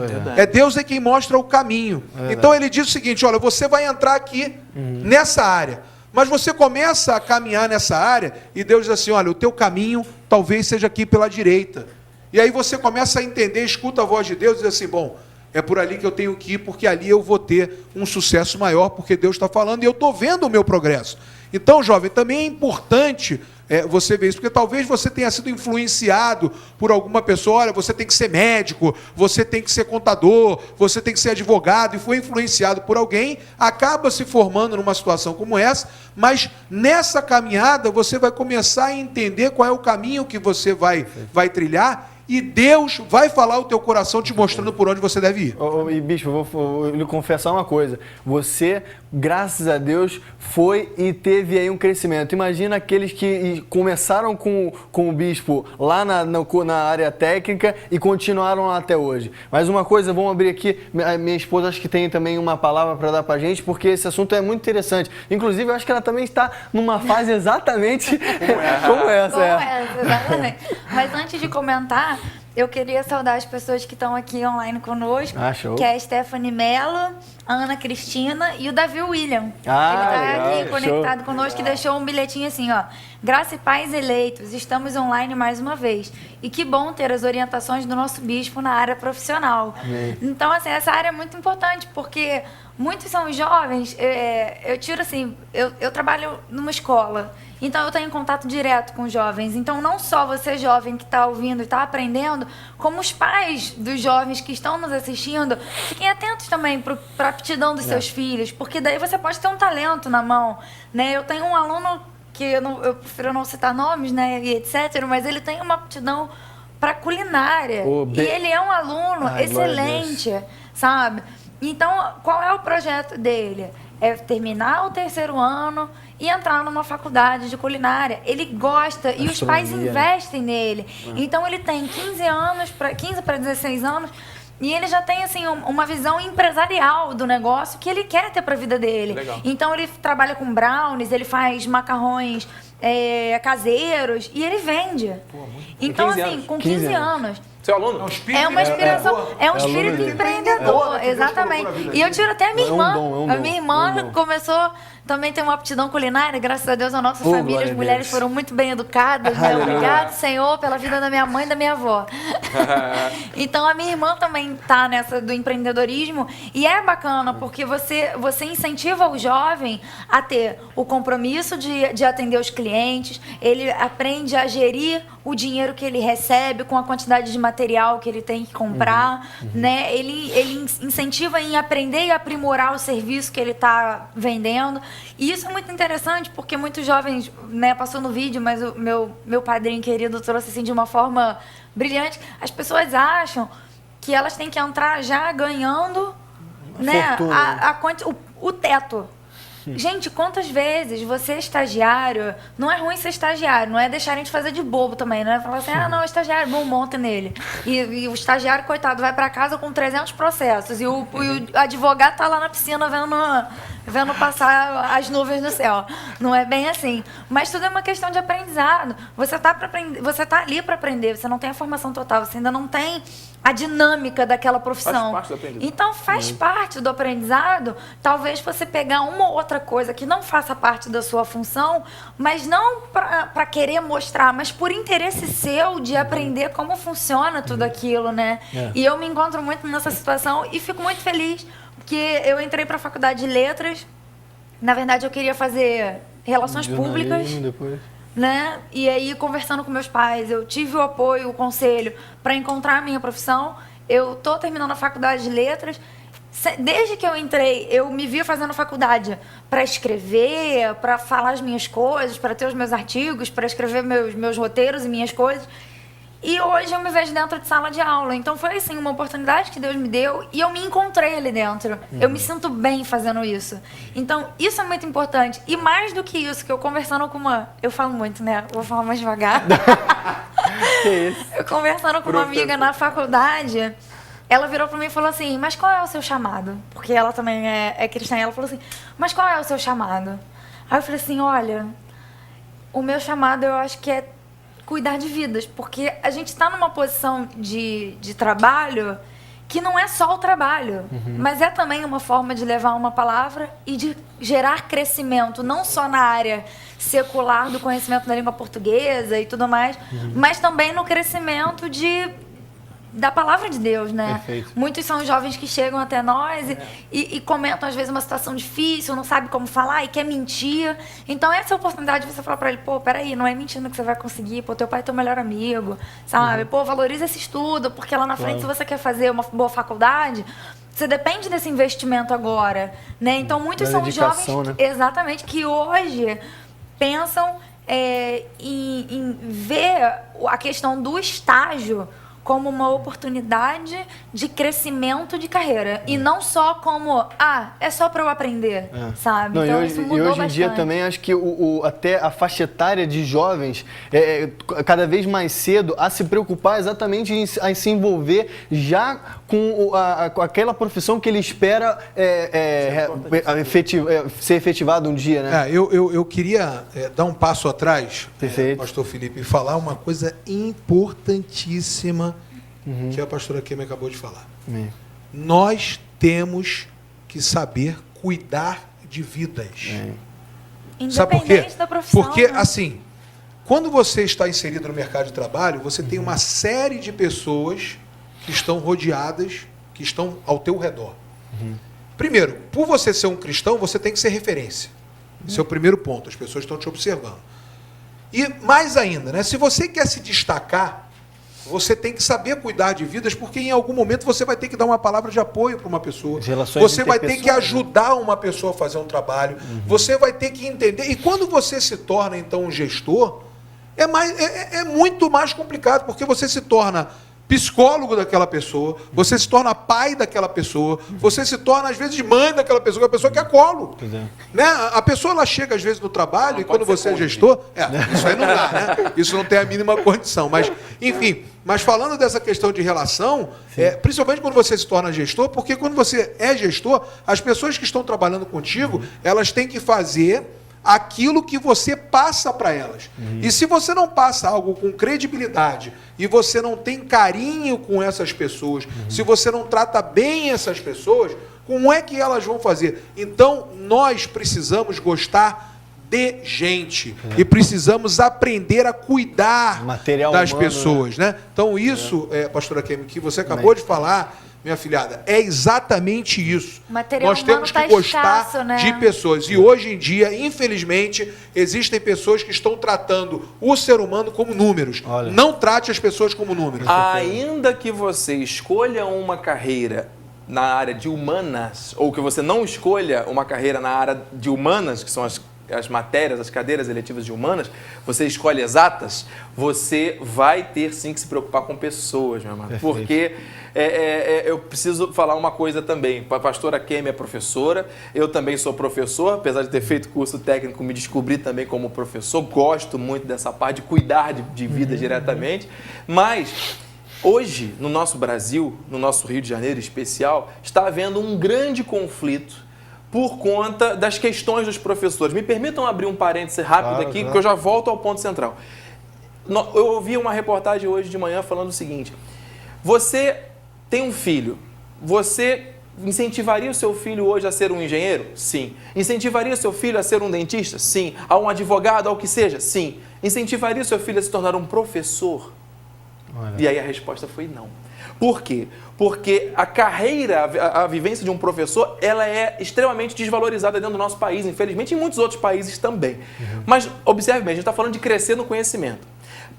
Deus quem mostra o caminho. Então ele diz o seguinte, olha, você vai entrar aqui nessa área, mas você começa a caminhar nessa área e Deus diz assim, olha, o teu caminho talvez seja aqui pela direita. E aí você começa a entender, escuta a voz de Deus e diz assim, bom, é por ali que eu tenho que ir, porque ali eu vou ter um sucesso maior, porque Deus está falando e eu estou vendo o meu progresso. Então, jovem, também é importante você vê isso? Porque talvez você tenha sido influenciado por alguma pessoa, olha, você tem que ser médico, você tem que ser contador, você tem que ser advogado, e foi influenciado por alguém, acaba se formando numa situação como essa, mas nessa caminhada você vai começar a entender qual é o caminho que você vai trilhar, e Deus vai falar o teu coração te mostrando por onde você deve ir. E Bispo, vou lhe confessar uma coisa. Você, graças a Deus, foi e teve aí um crescimento. Imagina aqueles que começaram com o Bispo lá na área técnica e continuaram lá até hoje. Mas uma coisa, vamos abrir aqui, minha esposa acho que tem também uma palavra para dar para a gente, porque esse assunto é muito interessante. Inclusive, eu acho que ela também está numa fase exatamente como essa. Exatamente. Mas antes de comentar, eu queria saudar as pessoas que estão aqui online conosco, que é a Stephanie Mello, a Ana Cristina e o Davi William. Ele está aqui conectado conosco e deixou um bilhetinho assim, ó. Graça e paz eleitos, estamos online mais uma vez. E que bom ter as orientações do nosso bispo na área profissional. Amém. Então, assim, essa área é muito importante, porque muitos são jovens, eu tiro assim, eu trabalho numa escola, então eu tenho contato direto com jovens. Então não só você jovem que está ouvindo e está aprendendo, como os pais dos jovens que estão nos assistindo, fiquem atentos também para a aptidão dos seus filhos, porque daí você pode ter um talento na mão, né? Eu tenho um aluno que eu prefiro não citar nomes, né, e etc, mas ele tem uma aptidão para culinária, e ele é um aluno excelente, sabe? Então, qual é o projeto dele? É terminar o 3º ano e entrar numa faculdade de culinária. Ele gosta e os pais investem nele. Então, ele tem 15 para 16 anos e ele já tem assim uma visão empresarial do negócio que ele quer ter para a vida dele. Legal. Então, ele trabalha com brownies, ele faz macarrões caseiros e ele vende. Então, assim, com 15 anos. Seu aluno? É uma inspiração, é um espírito empreendedor, exatamente. E eu tiro até a minha irmã. A minha irmã começou, também tem uma aptidão culinária, graças a Deus a nossa família, as mulheres foram muito bem educadas, né? Obrigado, Senhor, pela vida da minha mãe e da minha avó. Então a minha irmã também está nessa do empreendedorismo e é bacana porque você incentiva o jovem a ter o compromisso de atender os clientes, ele aprende a gerir o dinheiro que ele recebe com a quantidade de material que ele tem que comprar, né? Ele incentiva em aprender e aprimorar o serviço que ele está vendendo. E isso é muito interessante porque muitos jovens, né, passou no vídeo, mas o meu padrinho querido trouxe assim de uma forma brilhante. As pessoas acham que elas têm que entrar já ganhando, né, o teto. Gente, quantas vezes você é estagiário, não é ruim ser estagiário, não é deixarem de fazer de bobo também, não é falar assim, não, estagiário, bom, monta nele. E o estagiário, coitado, vai para casa com 300 processos e o advogado tá lá na piscina vendo passar as nuvens no céu. Não é bem assim. Mas tudo é uma questão de aprendizado. Você tá ali para aprender, você não tem a formação total, você ainda não tem a dinâmica daquela profissão. Faz parte do aprendizado. Então, faz parte do aprendizado, talvez você pegar uma ou outra coisa que não faça parte da sua função, mas não para querer mostrar, mas por interesse seu de aprender como funciona tudo aquilo, né? E eu me encontro muito nessa situação e fico muito feliz, porque eu entrei para a faculdade de letras, na verdade eu queria fazer relações públicas, né? E aí, conversando com meus pais, eu tive o apoio, o conselho para encontrar a minha profissão. Eu tô terminando a faculdade de letras. Desde que eu entrei, eu me via fazendo faculdade para escrever, para falar as minhas coisas, para ter os meus artigos, para escrever meus roteiros e minhas coisas. E hoje eu me vejo dentro de sala de aula. Então foi assim, uma oportunidade que Deus me deu e eu me encontrei ali dentro. Eu me sinto bem fazendo isso. Então isso é muito importante. E mais do que isso, que eu conversando com uma... Eu falo muito, né? Vou falar mais devagar. Que isso? Eu conversando com uma amiga na faculdade, ela virou pra mim e falou assim, mas qual é o seu chamado? Porque ela também é cristã. Ela falou assim, mas qual é o seu chamado? Aí eu falei assim, olha, o meu chamado eu acho que é cuidar de vidas, porque a gente está numa posição de trabalho que não é só o trabalho, mas é também uma forma de levar uma palavra e de gerar crescimento, não só na área secular do conhecimento da língua portuguesa e tudo mais, mas também no crescimento de da palavra de Deus, né? Perfeito. Muitos são jovens que chegam até nós e comentam, às vezes, uma situação difícil, não sabe como falar e quer mentir. Então, essa é a oportunidade de você falar pra ele, pô, peraí, não é mentindo que você vai conseguir, pô, teu pai é teu melhor amigo, sabe? Pô, valoriza esse estudo, porque lá na frente, se você quer fazer uma boa faculdade, você depende desse investimento agora, né? Então, muitos são jovens, exatamente, que hoje pensam em ver a questão do estágio como uma oportunidade de crescimento de carreira. E não só como, é só para eu aprender, sabe? Não, então, isso mudou bastante. E hoje em dia também acho que até a faixa etária de jovens, cada vez mais cedo, a se preocupar exatamente em se envolver já com aquela profissão que ele espera ser efetivado um dia, né? Eu queria dar um passo atrás, pastor Felipe, e falar uma coisa importantíssima que a pastora Kemi acabou de falar. Nós temos que saber cuidar de vidas. Sabe por quê? Da profissão, porque, né? assim, quando você está inserido no mercado de trabalho, você tem uma série de pessoas que estão rodeadas, que estão ao teu redor. Primeiro, por você ser um cristão, você tem que ser referência. Esse é o primeiro ponto, as pessoas estão te observando. E mais ainda, né, se você quer se destacar, você tem que saber cuidar de vidas, porque em algum momento você vai ter que dar uma palavra de apoio para uma pessoa. Você vai ter que ajudar uma pessoa a fazer um trabalho. Você vai ter que entender. E quando você se torna, então, um gestor, é muito mais complicado, porque você se torna psicólogo daquela pessoa, você se torna pai daquela pessoa, você se torna, às vezes, mãe daquela pessoa, que a pessoa quer colo. Né? A pessoa, ela chega, às vezes, no trabalho, e quando você é gestor, isso aí não dá, né? Isso não tem a mínima condição. Mas, enfim, mas falando dessa questão de relação, principalmente quando você se torna gestor, porque quando você é gestor, as pessoas que estão trabalhando contigo, elas têm que fazer aquilo que você passa para elas. E se você não passa algo com credibilidade e você não tem carinho com essas pessoas, se você não trata bem essas pessoas, como é que elas vão fazer? Então, nós precisamos gostar de gente e precisamos aprender a cuidar das pessoas, né? Então, isso, pastora Kemi, que você acabou de falar, minha filhada, é exatamente isso. Nós temos que gostar escasso, né? de pessoas. E hoje em dia, infelizmente, existem pessoas que estão tratando o ser humano como números. Não trate as pessoas como números. Ainda que você escolha uma carreira na área de humanas, ou que você não escolha uma carreira na área de humanas, que são as matérias, as cadeiras eletivas de humanas, você escolhe exatas, você vai ter sim que se preocupar com pessoas, meu amado. Porque eu preciso falar uma coisa também. A pastora Kemi é professora, eu também sou professor, apesar de ter feito curso técnico, me descobri também como professor, gosto muito dessa parte de cuidar de vida diretamente, mas hoje, no nosso Brasil, no nosso Rio de Janeiro em especial, está havendo um grande conflito por conta das questões dos professores. Me permitam abrir um parêntese rápido aqui, porque eu já volto ao ponto central. Eu ouvi uma reportagem hoje de manhã falando o seguinte: você tem um filho, você incentivaria o seu filho hoje a ser um engenheiro? Sim. Incentivaria o seu filho a ser um dentista? Sim. A um advogado, ao que seja? Sim. Incentivaria o seu filho a se tornar um professor? E aí a resposta foi não. Por quê? Porque a carreira, a vivência de um professor, ela é extremamente desvalorizada dentro do nosso país, infelizmente, e em muitos outros países também. Mas, observe bem, a gente está falando de crescer no conhecimento.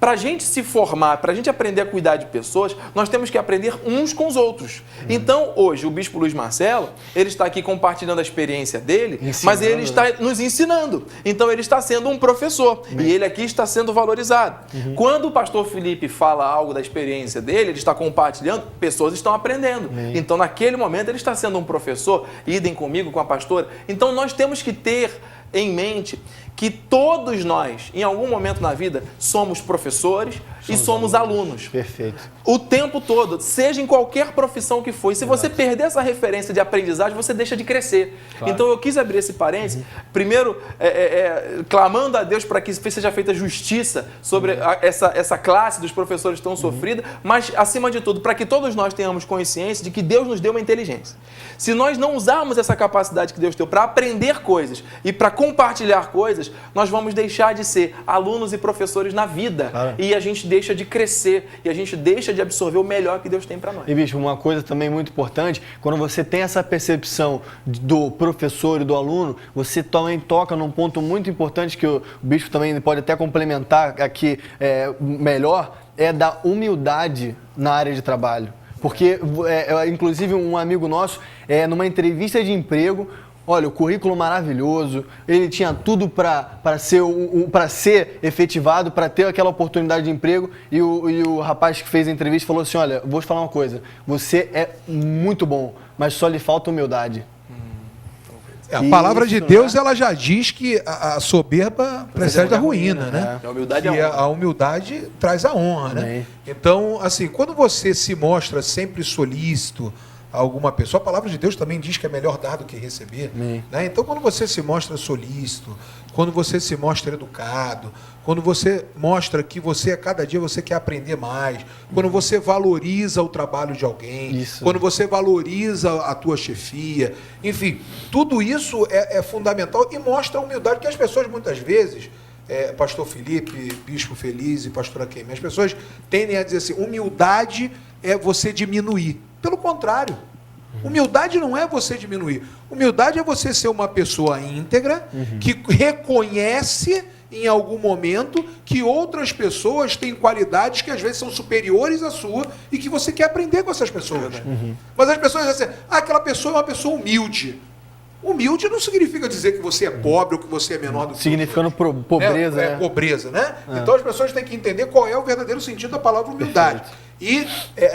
Para a gente se formar, para a gente aprender a cuidar de pessoas, nós temos que aprender uns com os outros. Então, hoje, o Bispo Luiz Marcelo, ele está aqui compartilhando a experiência dele, mas ele está nos ensinando. Então, ele está sendo um professor e ele aqui está sendo valorizado. Quando o pastor Felipe fala algo da experiência dele, ele está compartilhando, pessoas estão aprendendo. Então, naquele momento, ele está sendo um professor, idem comigo, com a pastora. Então, nós temos que ter em mente que todos nós, em algum momento na vida, somos professores e somos alunos. Perfeito. O tempo todo, seja em qualquer profissão que for. E se você perder essa referência de aprendizagem, você deixa de crescer. Claro. Então, eu quis abrir esse parênteses, primeiro, clamando a Deus para que seja feita justiça sobre essa classe dos professores tão sofrida, mas, acima de tudo, para que todos nós tenhamos consciência de que Deus nos deu uma inteligência. Se nós não usarmos essa capacidade que Deus deu para aprender coisas e para compartilhar coisas, coisas, nós vamos deixar de ser alunos e professores na vida. E a gente deixa de crescer, e a gente deixa de absorver o melhor que Deus tem para nós. E, Bispo, uma coisa também muito importante, quando você tem essa percepção do professor e do aluno, você também toca num ponto muito importante que o Bispo também pode até complementar aqui melhor, é da humildade na área de trabalho. Porque, inclusive, um amigo nosso, numa entrevista de emprego, olha, o currículo maravilhoso, ele tinha tudo para ser efetivado, para ter aquela oportunidade de emprego, e o rapaz que fez a entrevista falou assim, olha, vou te falar uma coisa, você é muito bom, mas só lhe falta humildade. A palavra de Deus, ela já diz que a soberba precede a ruína, né? A humildade e a humildade traz a honra, né? Então, assim, quando você se mostra sempre solícito a alguma pessoa, a palavra de Deus também diz que é melhor dar do que receber, né? Então, quando você se mostra solícito, quando você se mostra educado, quando você mostra que você, a cada dia, você quer aprender mais, quando você valoriza o trabalho de alguém, quando você valoriza a tua chefia, enfim, tudo isso é fundamental e mostra a humildade, porque as pessoas, muitas vezes, Pastor Felipe, Bispo Feliz e Pastora Keimi, as pessoas tendem a dizer assim, humildade é você diminuir. Pelo contrário, humildade não é você diminuir. Humildade é você ser uma pessoa íntegra, que reconhece em algum momento que outras pessoas têm qualidades que às vezes são superiores à sua e que você quer aprender com essas pessoas. Mas as pessoas dizem assim, aquela pessoa é uma pessoa humilde. Humilde não significa dizer que você é pobre ou que você é menor do que significando pobreza. É pobreza, né? Então as pessoas têm que entender qual é o verdadeiro sentido da palavra humildade. E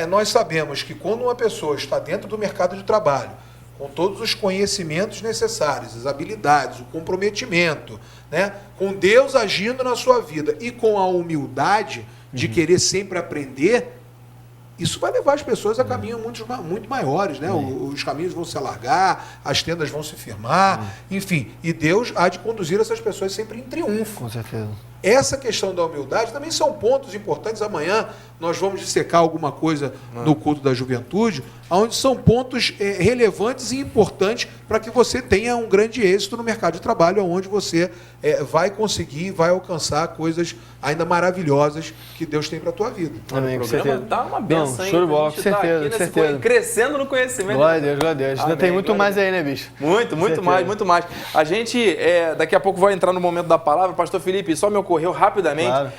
nós sabemos que quando uma pessoa está dentro do mercado de trabalho, com todos os conhecimentos necessários, as habilidades, o comprometimento, né? Com Deus agindo na sua vida e com a humildade de querer sempre aprender, isso vai levar as pessoas a caminhos muito maiores, né? Os caminhos vão se alargar, as tendas vão se firmar, enfim. E Deus há de conduzir essas pessoas sempre em triunfo. Com certeza. Essa questão da humildade também são pontos importantes. Amanhã nós vamos dissecar alguma coisa no culto da juventude, onde são pontos relevantes e importantes para que você tenha um grande êxito no mercado de trabalho, onde você vai conseguir, vai alcançar coisas ainda maravilhosas que Deus tem para a tua vida. Amém, o programa está uma benção, show de bola, com certeza. Crescendo no conhecimento. Glória a Deus. Ainda tem muito mais aí, né, bicho? Muito mais. A gente, daqui a pouco, vai entrar no momento da palavra. Pastor Felipe, só me ocorreu rapidamente,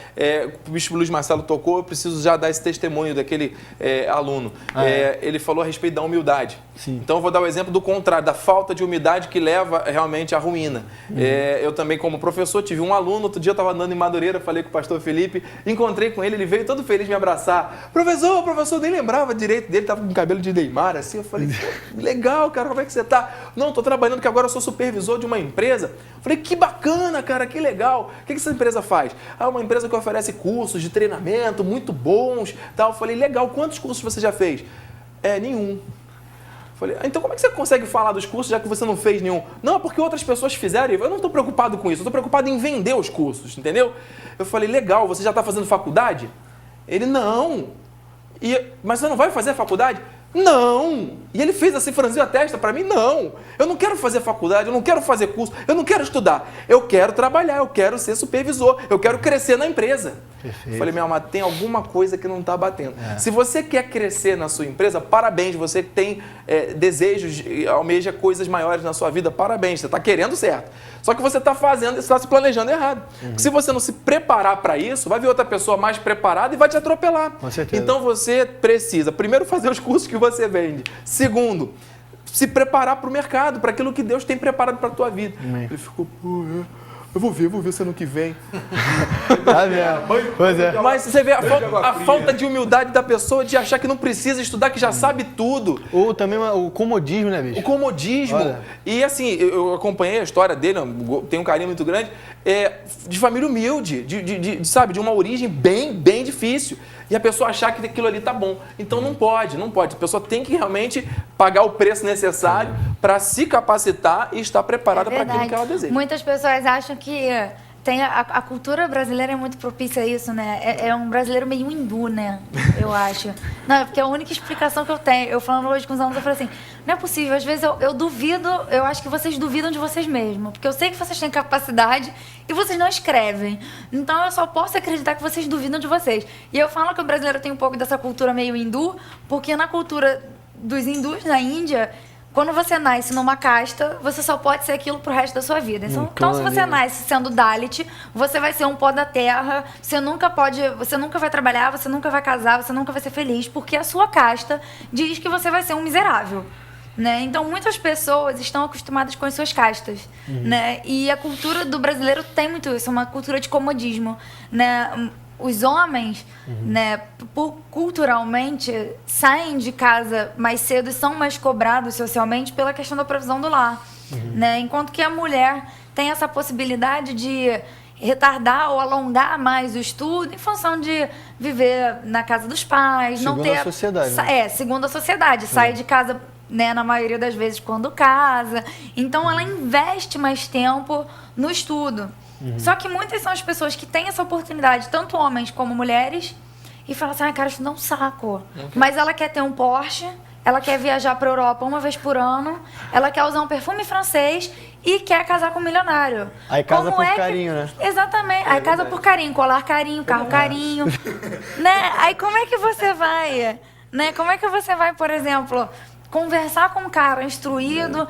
o Bispo Luiz Marcelo tocou, eu preciso já dar esse testemunho daquele aluno. Ele falou a respeito da humildade. Então eu vou dar o exemplo do contrário, da falta de humildade que leva realmente à ruína. Eu também, como professor, tive um aluno, outro dia eu estava andando em Madureira, falei com o pastor Felipe, encontrei com ele, ele veio todo feliz me abraçar. Professor, nem lembrava direito dele, estava com cabelo de Neymar, assim, eu falei, legal, cara, como é que você está? Não, estou trabalhando, que agora eu sou supervisor de uma empresa. Eu falei, que bacana, cara, que legal. O que essa empresa faz? Uma empresa que oferece cursos de treinamento muito bons, tal. Eu falei, legal, quantos cursos você já fez? Nenhum. Falei, então como é que você consegue falar dos cursos já que você não fez nenhum? Não, porque outras pessoas fizeram. Eu não estou preocupado com isso, eu estou preocupado em vender os cursos, entendeu? Eu falei, legal, você já está fazendo faculdade? Ele, não. Mas você não vai fazer a faculdade? Não! E ele fez assim, franziu a testa para mim, não! Eu não quero fazer faculdade, eu não quero fazer curso, eu não quero estudar. Eu quero trabalhar, eu quero ser supervisor, eu quero crescer na empresa. Perfeito. Falei, meu amado, tem alguma coisa que não está batendo. Se você quer crescer na sua empresa, parabéns, você tem desejos, almeja coisas maiores na sua vida, parabéns, você está querendo certo. Só que você está fazendo, você está se planejando errado. Se você não se preparar para isso, vai vir outra pessoa mais preparada e vai te atropelar. Com certeza. Então você precisa, primeiro, fazer os cursos que você vende. Segundo, se preparar para o mercado, para aquilo que Deus tem preparado para a tua vida. Ele ficou, eu vou ver se ano que vem. Pois é. Mas você vê a falta de humildade da pessoa de achar que não precisa estudar, que já sabe tudo. Ou também o comodismo, né, bicho? O comodismo. Olha. E assim, eu acompanhei a história dele, tenho um carinho muito grande, de família humilde, sabe, de uma origem bem difícil. E a pessoa achar que aquilo ali tá bom. Então não pode. A pessoa tem que realmente pagar o preço necessário para se capacitar e estar preparada para aquilo que ela deseja. Muitas pessoas acham que A cultura brasileira é muito propícia a isso, né? É um brasileiro meio hindu, né? Eu acho. Não, é porque a única explicação que eu tenho, eu falando hoje com os alunos, eu falei assim, não é possível, às vezes eu duvido, eu acho que vocês duvidam de vocês mesmos, porque eu sei que vocês têm capacidade e vocês não escrevem. Então eu só posso acreditar que vocês duvidam de vocês. E eu falo que o brasileiro tem um pouco dessa cultura meio hindu, porque na cultura dos hindus, na Índia, quando você nasce numa casta, você só pode ser aquilo pro resto da sua vida. Então, se você nasce sendo Dalit, você vai ser um pó da terra, você nunca vai trabalhar, você nunca vai casar, você nunca vai ser feliz, porque a sua casta diz que você vai ser um miserável. Né? Então, muitas pessoas estão acostumadas com as suas castas. Né? E a cultura do brasileiro tem muito isso, é uma cultura de comodismo. Né? Os homens, né, culturalmente, saem de casa mais cedo e são mais cobrados socialmente pela questão da provisão do lar. Né? Enquanto que a mulher tem essa possibilidade de retardar ou alongar mais o estudo em função de viver na casa dos pais. Segundo não ter a sociedade. Né? Segundo a sociedade. Sai de casa, né, na maioria das vezes quando casa. Então, ela investe mais tempo no estudo. Só que muitas são as pessoas que têm essa oportunidade, tanto homens como mulheres, e falam assim, cara, estudar é um saco. Mas ela quer ter um Porsche, ela quer viajar para a Europa uma vez por ano, ela quer usar um perfume francês e quer casar com um milionário. Aí casa por carinho, né? Exatamente. Aí casa por carinho, colar carinho, carro carinho. Né? Aí como é que você vai, né? Como é que você vai, por exemplo, conversar com um cara instruído,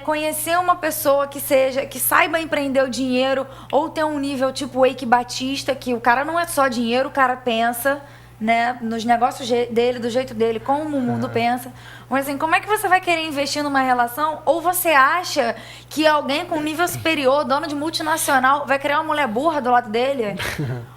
conhecer uma pessoa que saiba empreender o dinheiro ou ter um nível tipo Eike Batista, que o cara não é só dinheiro, o cara pensa, né, nos negócios dele, do jeito dele, como o mundo pensa. Mas assim, como é que você vai querer investir numa relação? Ou você acha que alguém com nível superior, dono de multinacional, vai criar uma mulher burra do lado dele?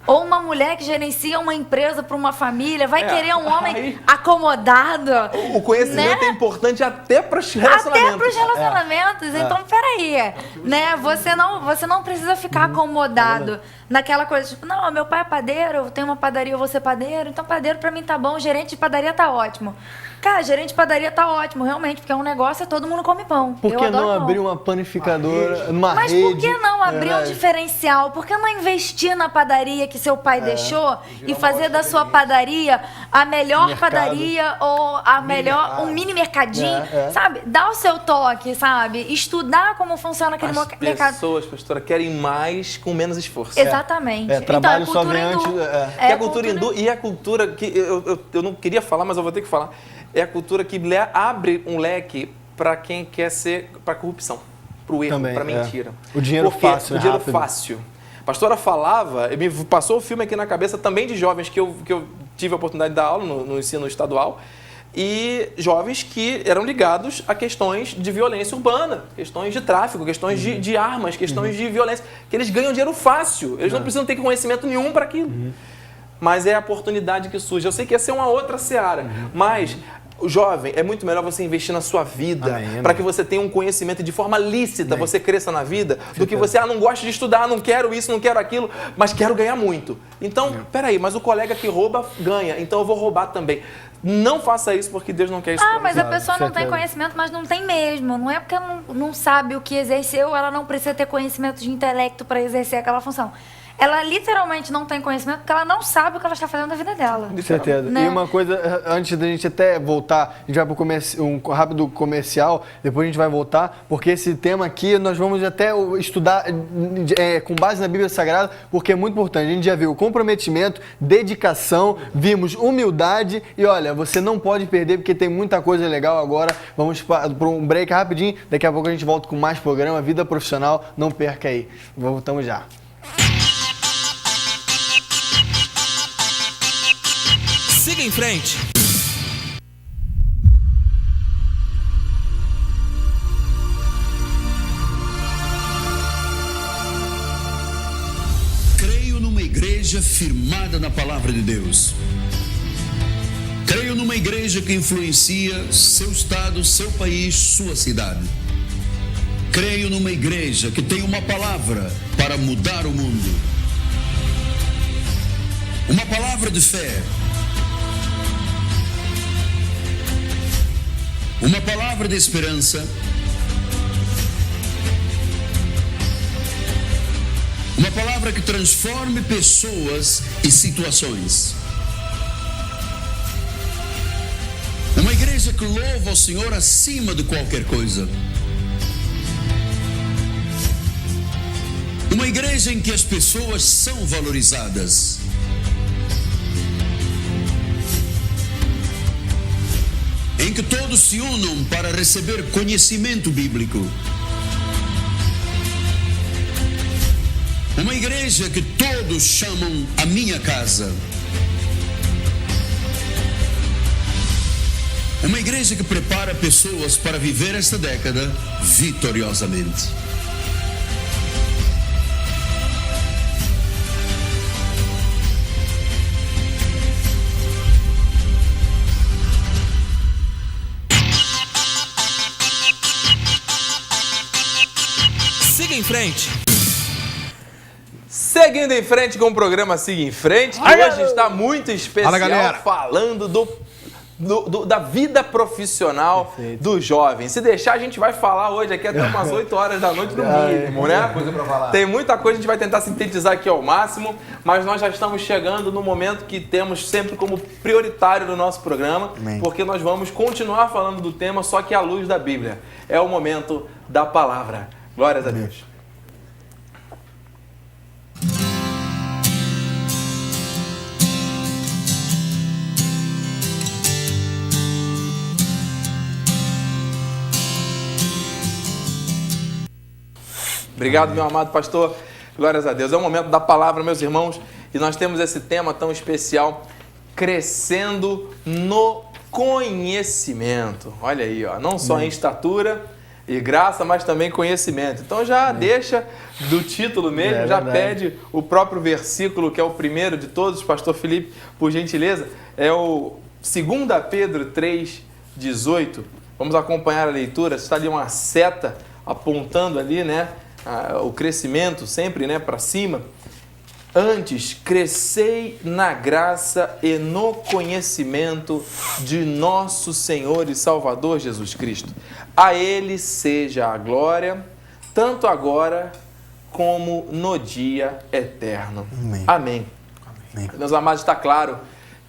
Ou uma mulher que gerencia uma empresa para uma família, vai querer um homem acomodado? O conhecimento, né, é importante até para os relacionamentos. Até para os relacionamentos. Então, peraí, né? Você não precisa ficar acomodado naquela coisa, tipo, não, meu pai é padeiro, eu tenho uma padaria, eu vou ser padeiro, então padeiro para mim tá bom, gerente de padaria tá ótimo. Cara, gerente de padaria tá ótimo, realmente, porque é um negócio, todo mundo come pão. Por que não abrir uma panificadora, uma rede? Mas por que não abrir um diferencial? Por que não investir na padaria que seu pai deixou e fazer da sua padaria a melhor padaria ou a melhor, um mini mercadinho, sabe? Dá o seu toque, sabe? Estudar como funciona aquele mercado. As pessoas, pastora, querem mais com menos esforço. Exatamente. Trabalho só vem antes. É a cultura hindu e a cultura que eu não queria falar, mas eu vou ter que falar. É a cultura que abre um leque para quem quer ser para corrupção, para o erro, para mentira. O dinheiro fácil, o dinheiro fácil. A pastora falava, me passou o filme aqui na cabeça também de jovens que eu tive a oportunidade de dar aula no ensino estadual, e jovens que eram ligados a questões de violência urbana, questões de tráfico, questões de armas, questões de violência, que eles ganham dinheiro fácil, eles não precisam ter conhecimento nenhum para aquilo. Mas é a oportunidade que surge. Eu sei que essa é uma outra seara, mas o jovem, é muito melhor você investir na sua vida, para que você tenha um conhecimento de forma lícita, você cresça na vida, do que você, não gosto de estudar, não quero isso, não quero aquilo, mas quero ganhar muito. Então, peraí, mas o colega que rouba, ganha, então eu vou roubar também. Não faça isso porque Deus não quer isso. Mas a pessoa não tem conhecimento, mas não tem mesmo. Não é porque ela não sabe o que exerceu, ela não precisa ter conhecimento de intelecto para exercer aquela função. Ela literalmente não tem conhecimento porque ela não sabe o que ela está fazendo na vida dela. De certeza. Né? E uma coisa, antes da gente até voltar, a gente vai para um rápido comercial, depois a gente vai voltar, porque esse tema aqui nós vamos até estudar com base na Bíblia Sagrada, porque é muito importante. A gente já viu comprometimento, dedicação, vimos humildade e olha, você não pode perder porque tem muita coisa legal agora. Vamos para um break rapidinho, daqui a pouco a gente volta com mais programa, Vida Profissional, não perca aí. Voltamos já. Siga em frente. Creio numa igreja firmada na palavra de Deus. Creio numa igreja que influencia seu estado, seu país, sua cidade. Creio numa igreja que tem uma palavra para mudar o mundo. Uma palavra de fé. Uma palavra de esperança, uma Uma palavra que transforme pessoas e situações. Uma igreja que louva ao Senhor acima de qualquer coisa. Uma igreja em que as pessoas são valorizadas. Em que todos se unam para receber conhecimento bíblico. Uma igreja que todos chamam a minha casa. Uma igreja que prepara pessoas para viver esta década vitoriosamente. Siga em frente. Seguindo em frente com o programa Siga em Frente, que hoje está muito especial, falando da vida profissional do jovem. Se deixar, a gente vai falar hoje aqui até umas 8 horas da noite no mínimo, né? Coisa pra falar. Tem muita coisa, a gente vai tentar sintetizar aqui ao máximo, mas nós já estamos chegando no momento que temos sempre como prioritário no nosso programa, porque nós vamos continuar falando do tema, só que à luz da Bíblia. É o momento da palavra. Glórias a Deus. Obrigado, meu amado pastor. Glórias a Deus. É o momento da palavra, meus irmãos, e nós temos esse tema tão especial, crescendo no conhecimento. Olha aí, ó, não só em estatura e graça, mas também conhecimento. Então já deixa do título mesmo, já pede o próprio versículo, que é o primeiro de todos, pastor Felipe, por gentileza, é o 2 Pedro 3:18. Vamos acompanhar a leitura. Está ali uma seta apontando ali, né? O crescimento sempre, né, para cima. Antes, crescei na graça e no conhecimento de nosso Senhor e Salvador Jesus Cristo. A Ele seja a glória, tanto agora como no dia eterno. Amém. Amém. Meus amados, está claro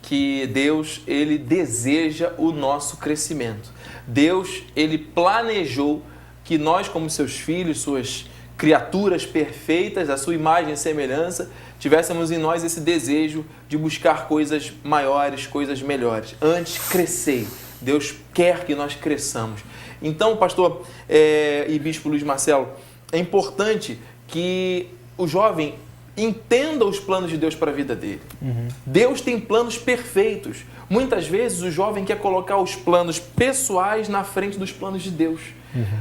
que Deus, Ele deseja o nosso crescimento. Deus, Ele planejou que nós, como seus filhos, suas criaturas perfeitas, a sua imagem e semelhança, tivéssemos em nós esse desejo de buscar coisas maiores, coisas melhores. Antes, crescei. Deus quer que nós cresçamos. Então, pastor e bispo Luiz Marcelo, é importante que o jovem entenda os planos de Deus para a vida dele. Deus tem planos perfeitos. Muitas vezes o jovem quer colocar os planos pessoais na frente dos planos de Deus.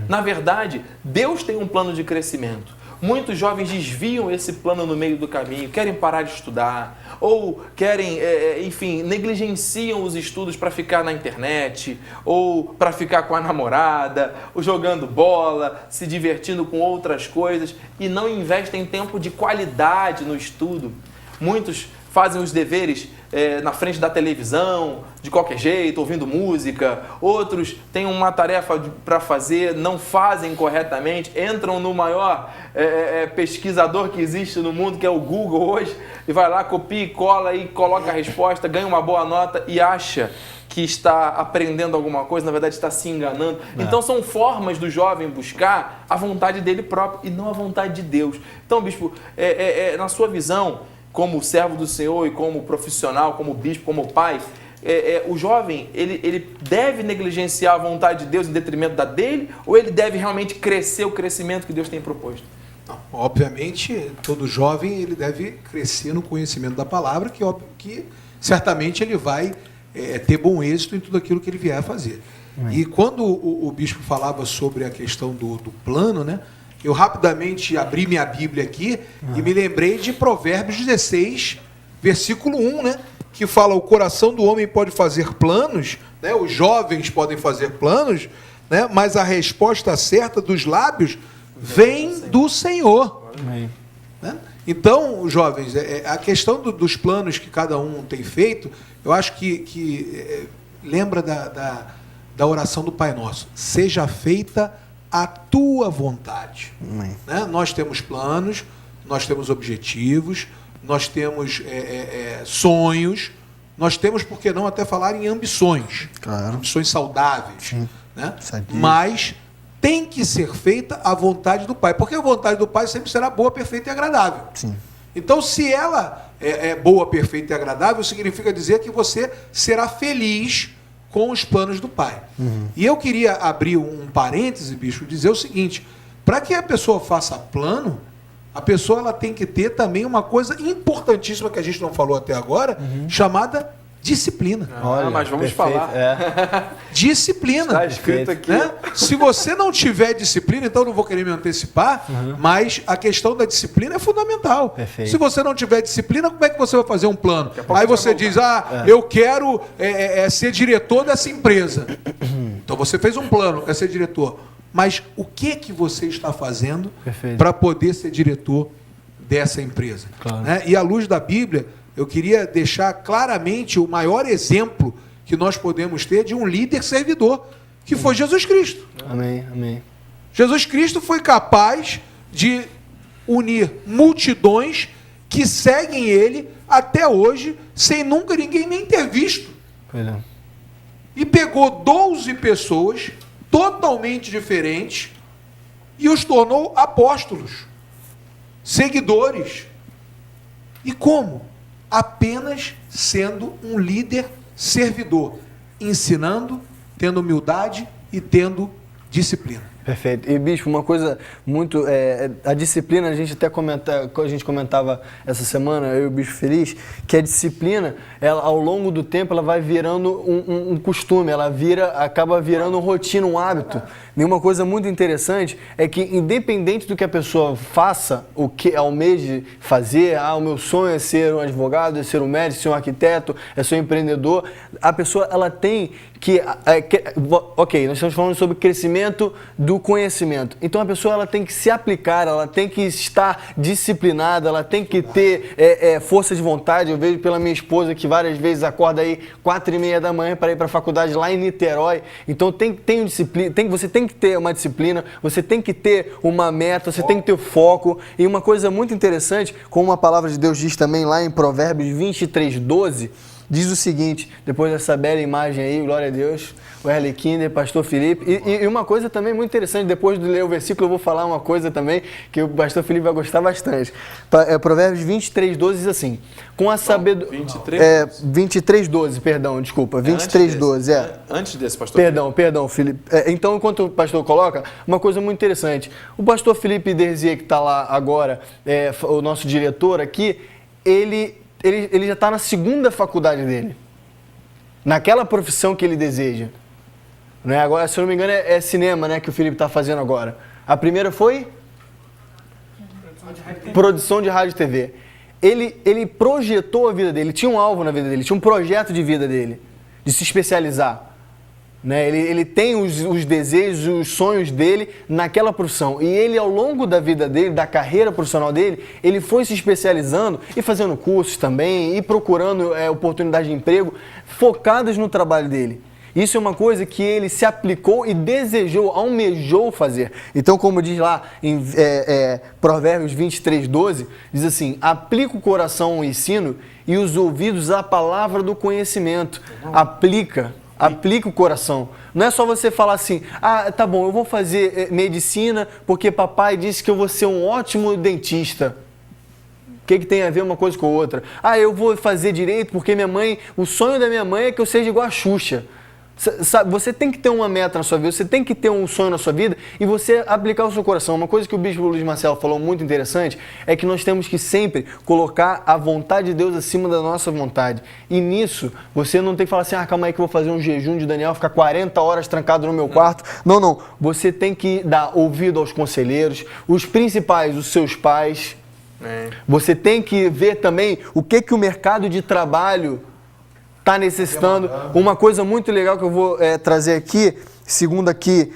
Na verdade, Deus tem um plano de crescimento. Muitos jovens desviam esse plano no meio do caminho, querem parar de estudar, ou querem, enfim, negligenciam os estudos para ficar na internet, ou para ficar com a namorada, ou jogando bola, se divertindo com outras coisas, e não investem tempo de qualidade no estudo. Muitos fazem os deveres na frente da televisão, de qualquer jeito, ouvindo música. Outros têm uma tarefa para fazer, não fazem corretamente, entram no maior pesquisador que existe no mundo, que é o Google hoje, e vai lá, copia e cola e coloca a resposta, ganha uma boa nota e acha que está aprendendo alguma coisa, na verdade está se enganando. Então são formas do jovem buscar a vontade dele próprio e não a vontade de Deus. Então, bispo, na sua visão, como servo do Senhor e como profissional, como bispo, como pai, o jovem, ele deve negligenciar a vontade de Deus em detrimento da dele, ou ele deve realmente crescer o crescimento que Deus tem proposto? Não, obviamente, todo jovem ele deve crescer no conhecimento da palavra, que certamente ele vai ter bom êxito em tudo aquilo que ele vier a fazer. E quando o bispo falava sobre a questão do plano, né? Eu rapidamente abri minha Bíblia aqui e me lembrei de Provérbios 16, versículo 1, né? Que fala: o coração do homem pode fazer planos, né? Os jovens podem fazer planos, né? Mas a resposta certa dos lábios vem do Senhor. Né? Então, jovens, a questão dos planos que cada um tem feito, eu acho que lembra da oração do Pai Nosso: seja feita a tua vontade. Né? Nós temos planos, nós temos objetivos, nós temos sonhos, nós temos, por que não, até falar em ambições. Claro. Ambições saudáveis. Sim. Né? Sabia. Mas tem que ser feita a vontade do Pai, porque a vontade do Pai sempre será boa, perfeita e agradável. Sim. Então, se ela é boa, perfeita e agradável, significa dizer que você será feliz com os planos do Pai. E eu queria abrir um parêntese, bicho, e dizer o seguinte: para que a pessoa faça plano, a pessoa ela tem que ter também uma coisa importantíssima que a gente não falou até agora, chamada disciplina. Olha, mas vamos falar. Disciplina. Está escrito aqui. Né? Se você não tiver disciplina, então eu não vou querer me antecipar, mas a questão da disciplina é fundamental. Perfeito. Se você não tiver disciplina, como é que você vai fazer um plano? Aí você diz, eu quero ser diretor dessa empresa. Então você fez um plano, quer ser diretor. Mas o que você está fazendo para poder ser diretor dessa empresa? Claro. Né? E à luz da Bíblia, eu queria deixar claramente o maior exemplo que nós podemos ter de um líder servidor, que foi Jesus Cristo. Amém, amém. Jesus Cristo foi capaz de unir multidões que seguem ele até hoje, sem nunca ninguém nem ter visto. E pegou 12 pessoas totalmente diferentes e os tornou apóstolos, seguidores. E como? Apenas sendo um líder servidor, ensinando, tendo humildade e tendo disciplina. Perfeito. E, Bispo, uma coisa muito... a disciplina, a gente até comentava essa semana, eu e o Bispo Feliz, que a disciplina, ela, ao longo do tempo, ela vai virando um costume, ela acaba virando rotina, um hábito. E uma coisa muito interessante é que, independente do que a pessoa faça, o que almeje fazer, o meu sonho é ser um advogado, é ser um médico, ser um arquiteto, é ser um empreendedor, a pessoa ela tem que... ok, nós estamos falando sobre crescimento do conhecimento. Então a pessoa ela tem que se aplicar, ela tem que estar disciplinada, ela tem que ter força de vontade. Eu vejo pela minha esposa que várias vezes acorda aí 4h30 da manhã para ir para a faculdade lá em Niterói. Então você tem que ter uma disciplina, você tem que ter uma meta, você tem que ter foco. E uma coisa muito interessante, como a palavra de Deus diz também lá em Provérbios 23:12, diz o seguinte, depois dessa bela imagem aí, glória a Deus, o Erle Kinder, pastor Felipe, e uma coisa também muito interessante, depois de ler o versículo eu vou falar uma coisa também que o pastor Felipe vai gostar bastante. Provérbios 23:12 diz assim, com a sabedoria... 23:12, perdão, desculpa, 23:12, Antes desse, pastor Perdão, Felipe. Então, enquanto o pastor coloca, uma coisa muito interessante, o pastor Felipe Derzier, que está lá agora, o nosso diretor aqui, ele já está na segunda faculdade dele, naquela profissão que ele deseja. Não é? Agora, se eu não me engano, é cinema, né, que o Felipe está fazendo agora. A primeira foi? Produção de rádio e TV. Ele projetou a vida dele, tinha um alvo na vida dele, tinha um projeto de vida dele, de se especializar. Né? Ele tem os desejos, os sonhos dele naquela profissão. E ele, ao longo da vida dele, da carreira profissional dele, ele foi se especializando e fazendo cursos também, e procurando oportunidades de emprego focadas no trabalho dele. Isso é uma coisa que ele se aplicou e desejou, almejou fazer. Então, como diz lá em Provérbios 23:12, diz assim, aplica o coração ao ensino e os ouvidos à palavra do conhecimento. Aplica o coração. Não é só você falar assim, tá bom, eu vou fazer medicina porque papai disse que eu vou ser um ótimo dentista. O que tem a ver uma coisa com a outra? Eu vou fazer direito porque o sonho da minha mãe é que eu seja igual a Xuxa. Você tem que ter uma meta na sua vida, você tem que ter um sonho na sua vida e você aplicar o seu coração. Uma coisa que o bispo Luiz Marcelo falou muito interessante é que nós temos que sempre colocar a vontade de Deus acima da nossa vontade. E nisso, você não tem que falar assim, calma aí que eu vou fazer um jejum de Daniel, ficar 40 horas trancado no meu quarto. Não. Você tem que dar ouvido aos conselheiros, os principais, os seus pais. Você tem que ver também o que o mercado de trabalho está necessitando. Uma coisa muito legal que eu vou trazer aqui, segundo aqui,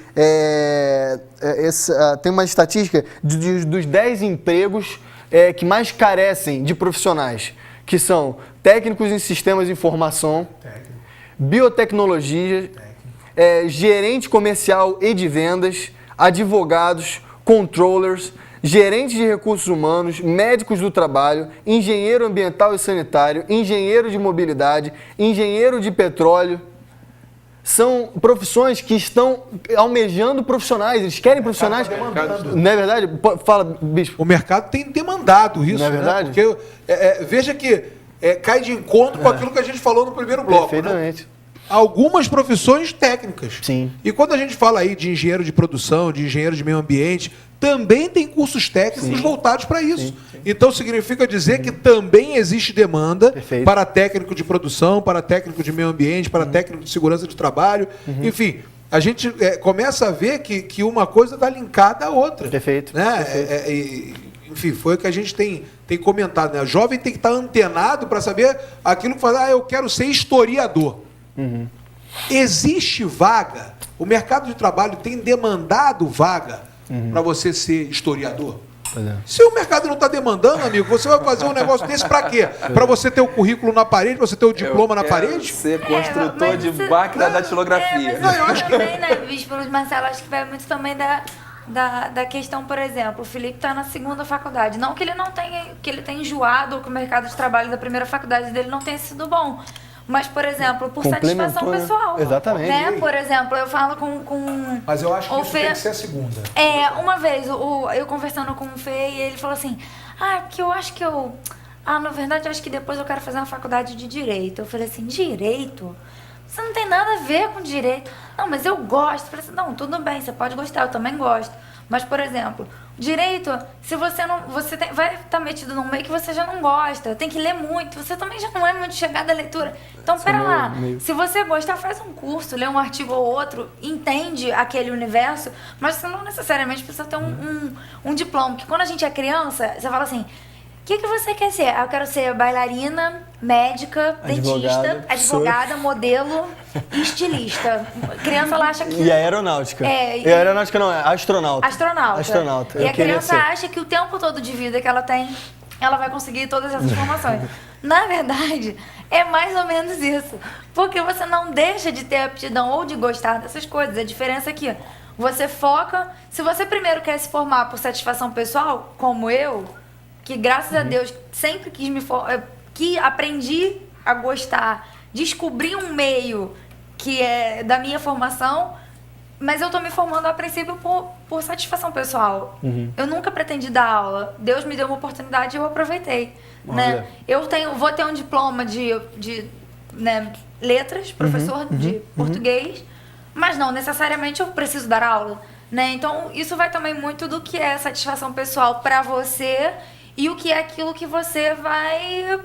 tem uma estatística dos 10 empregos que mais carecem de profissionais, que são técnicos em sistemas de informação, biotecnologia, gerente comercial e de vendas, advogados, controllers, gerente de recursos humanos, médicos do trabalho, engenheiro ambiental e sanitário, engenheiro de mobilidade, engenheiro de petróleo. São profissões que estão almejando profissionais, eles querem profissionais. Não é verdade? Fala, Bispo. O mercado tem demandado isso. Não é verdade? Né? Porque veja que cai de encontro com aquilo que a gente falou no primeiro bloco. Perfeitamente. Né? Algumas profissões técnicas. Sim. E quando a gente fala aí de engenheiro de produção, de engenheiro de meio ambiente, também tem cursos técnicos voltados para isso. Sim. Então significa dizer que também existe demanda para técnico de produção, para técnico de meio ambiente, para técnico de segurança de trabalho. Enfim, a gente começa a ver que uma coisa está linkada à outra. Perfeito. Né? Enfim, foi o que a gente tem comentado. Né? O jovem tem que estar antenado para saber aquilo que fala, eu quero ser historiador. Existe vaga, o mercado de trabalho tem demandado vaga para você ser historiador. Se o mercado não está demandando, amigo, você vai fazer um negócio desse para quê? Para você ter o currículo na parede, você ter o diploma na parede? Ser construtor de máquina da datilografia. Mas eu acho também, né, Bispo Luiz Marcelo, acho que vai muito também da questão, por exemplo, o Felipe está na segunda faculdade. Não que ele não tenha, que ele tenha enjoado, ou que o mercado de trabalho da primeira faculdade dele não tenha sido bom. Mas, por exemplo, por satisfação pessoal. Exatamente. Né? Por exemplo, eu falo com Mas eu acho que isso Fê, tem que ser a segunda. Uma vez, eu conversando com o Fê, e ele falou assim, porque eu acho que na verdade, eu acho que depois eu quero fazer uma faculdade de Direito. Eu falei assim, Direito? Você não tem nada a ver com Direito. Não, mas eu gosto. Eu falei assim, não, tudo bem, você pode gostar, eu também gosto. Mas, por exemplo, Direito, se você não... vai estar metido num meio que você já não gosta, tem que ler muito, você também já não é muito chegado à leitura. Então, pera lá, se você gostar, faz um curso, lê um artigo ou outro, entende aquele universo, mas você não necessariamente precisa ter um diploma. Porque quando a gente é criança, você fala assim, o que você quer ser? Eu quero ser bailarina, médica, dentista, advogada, modelo e estilista. Criança, ela acha que... E aeronáutica. E aeronáutica não, é astronauta. Astronauta. E a criança acha que o tempo todo de vida que ela tem, ela vai conseguir todas essas formações. Na verdade, é mais ou menos isso. Porque você não deixa de ter aptidão ou de gostar dessas coisas. A diferença é que você foca... Se você primeiro quer se formar por satisfação pessoal, como eu... que graças a Deus sempre que aprendi a gostar, descobri um meio que é da minha formação, mas eu tô me formando a princípio por satisfação pessoal. Eu nunca pretendi dar aula. Deus me deu uma oportunidade e eu aproveitei. Né? Vou ter um diploma de letras, professor de português, mas não necessariamente eu preciso dar aula. Né? Então isso vai também muito do que é satisfação pessoal para você e o que é aquilo que você vai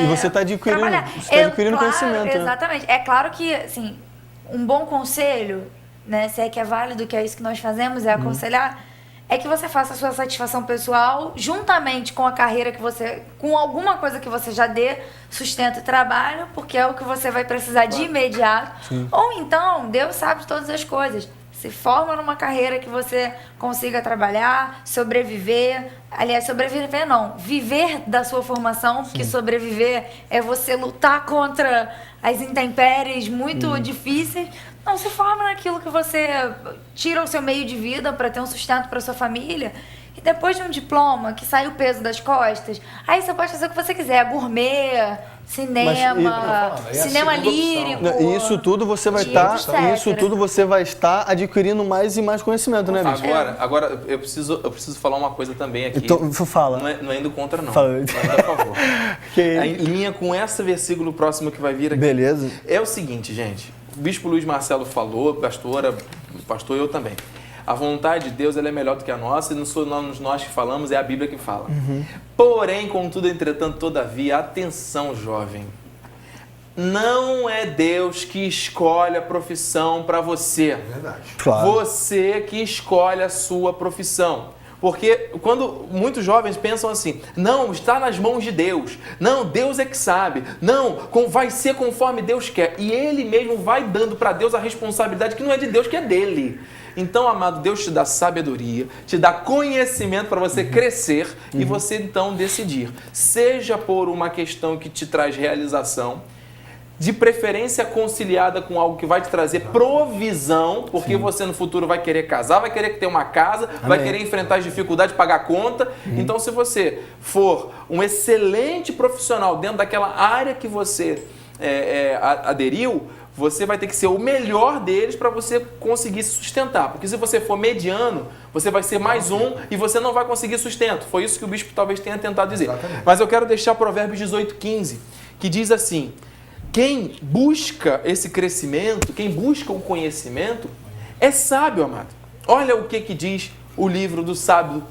e você está adquirindo conhecimento. Exatamente. Né? É claro que, assim, um bom conselho, né, se é que é válido, que é isso que nós fazemos, é aconselhar, é que você faça a sua satisfação pessoal juntamente com a carreira que você... com alguma coisa que você já dê sustento e trabalho, porque é o que você vai precisar de imediato. Sim. Ou então, Deus sabe de todas as coisas. Se forma numa carreira que você consiga trabalhar, sobreviver. Aliás, sobreviver não, viver da sua formação, porque sobreviver é você lutar contra as intempéries muito difíceis. Não, se forma naquilo que você tira o seu meio de vida para ter um sustento para sua família. E depois de um diploma que sai o peso das costas, aí você pode fazer o que você quiser, gourmet, cinema lírico. Isso tudo você vai estar adquirindo mais e mais conhecimento, né, bicho? Agora eu preciso falar uma coisa também aqui. Então, fala. Não é indo contra, não. Fala. Mas, por favor. Em linha com esse versículo próximo que vai vir aqui. Beleza. É o seguinte, gente. O Bispo Luiz Marcelo falou, pastor, eu também. A vontade de Deus ela é melhor do que a nossa e não somos nós que falamos, é a Bíblia que fala. Porém, contudo, entretanto, todavia, atenção, jovem. Não é Deus que escolhe a profissão para você. É verdade. Claro. Você que escolhe a sua profissão. Porque quando muitos jovens pensam assim, não, está nas mãos de Deus, não, Deus é que sabe, não, vai ser conforme Deus quer. E Ele mesmo vai dando para Deus a responsabilidade que não é de Deus, que é dele. Então, amado, Deus te dá sabedoria, te dá conhecimento para você crescer e você então decidir. Seja por uma questão que te traz realização, de preferência conciliada com algo que vai te trazer provisão, porque você no futuro vai querer casar, vai querer ter uma casa, vai querer enfrentar as dificuldades, pagar a conta. Então, se você for um excelente profissional dentro daquela área que você aderiu, você vai ter que ser o melhor deles para você conseguir se sustentar. Porque se você for mediano, você vai ser mais um e você não vai conseguir sustento. Foi isso que o bispo talvez tenha tentado dizer. Exatamente. Mas eu quero deixar Provérbios 18:15, que diz assim: quem busca esse crescimento, quem busca o conhecimento, é sábio, amado. Olha o que diz o livro do sábio,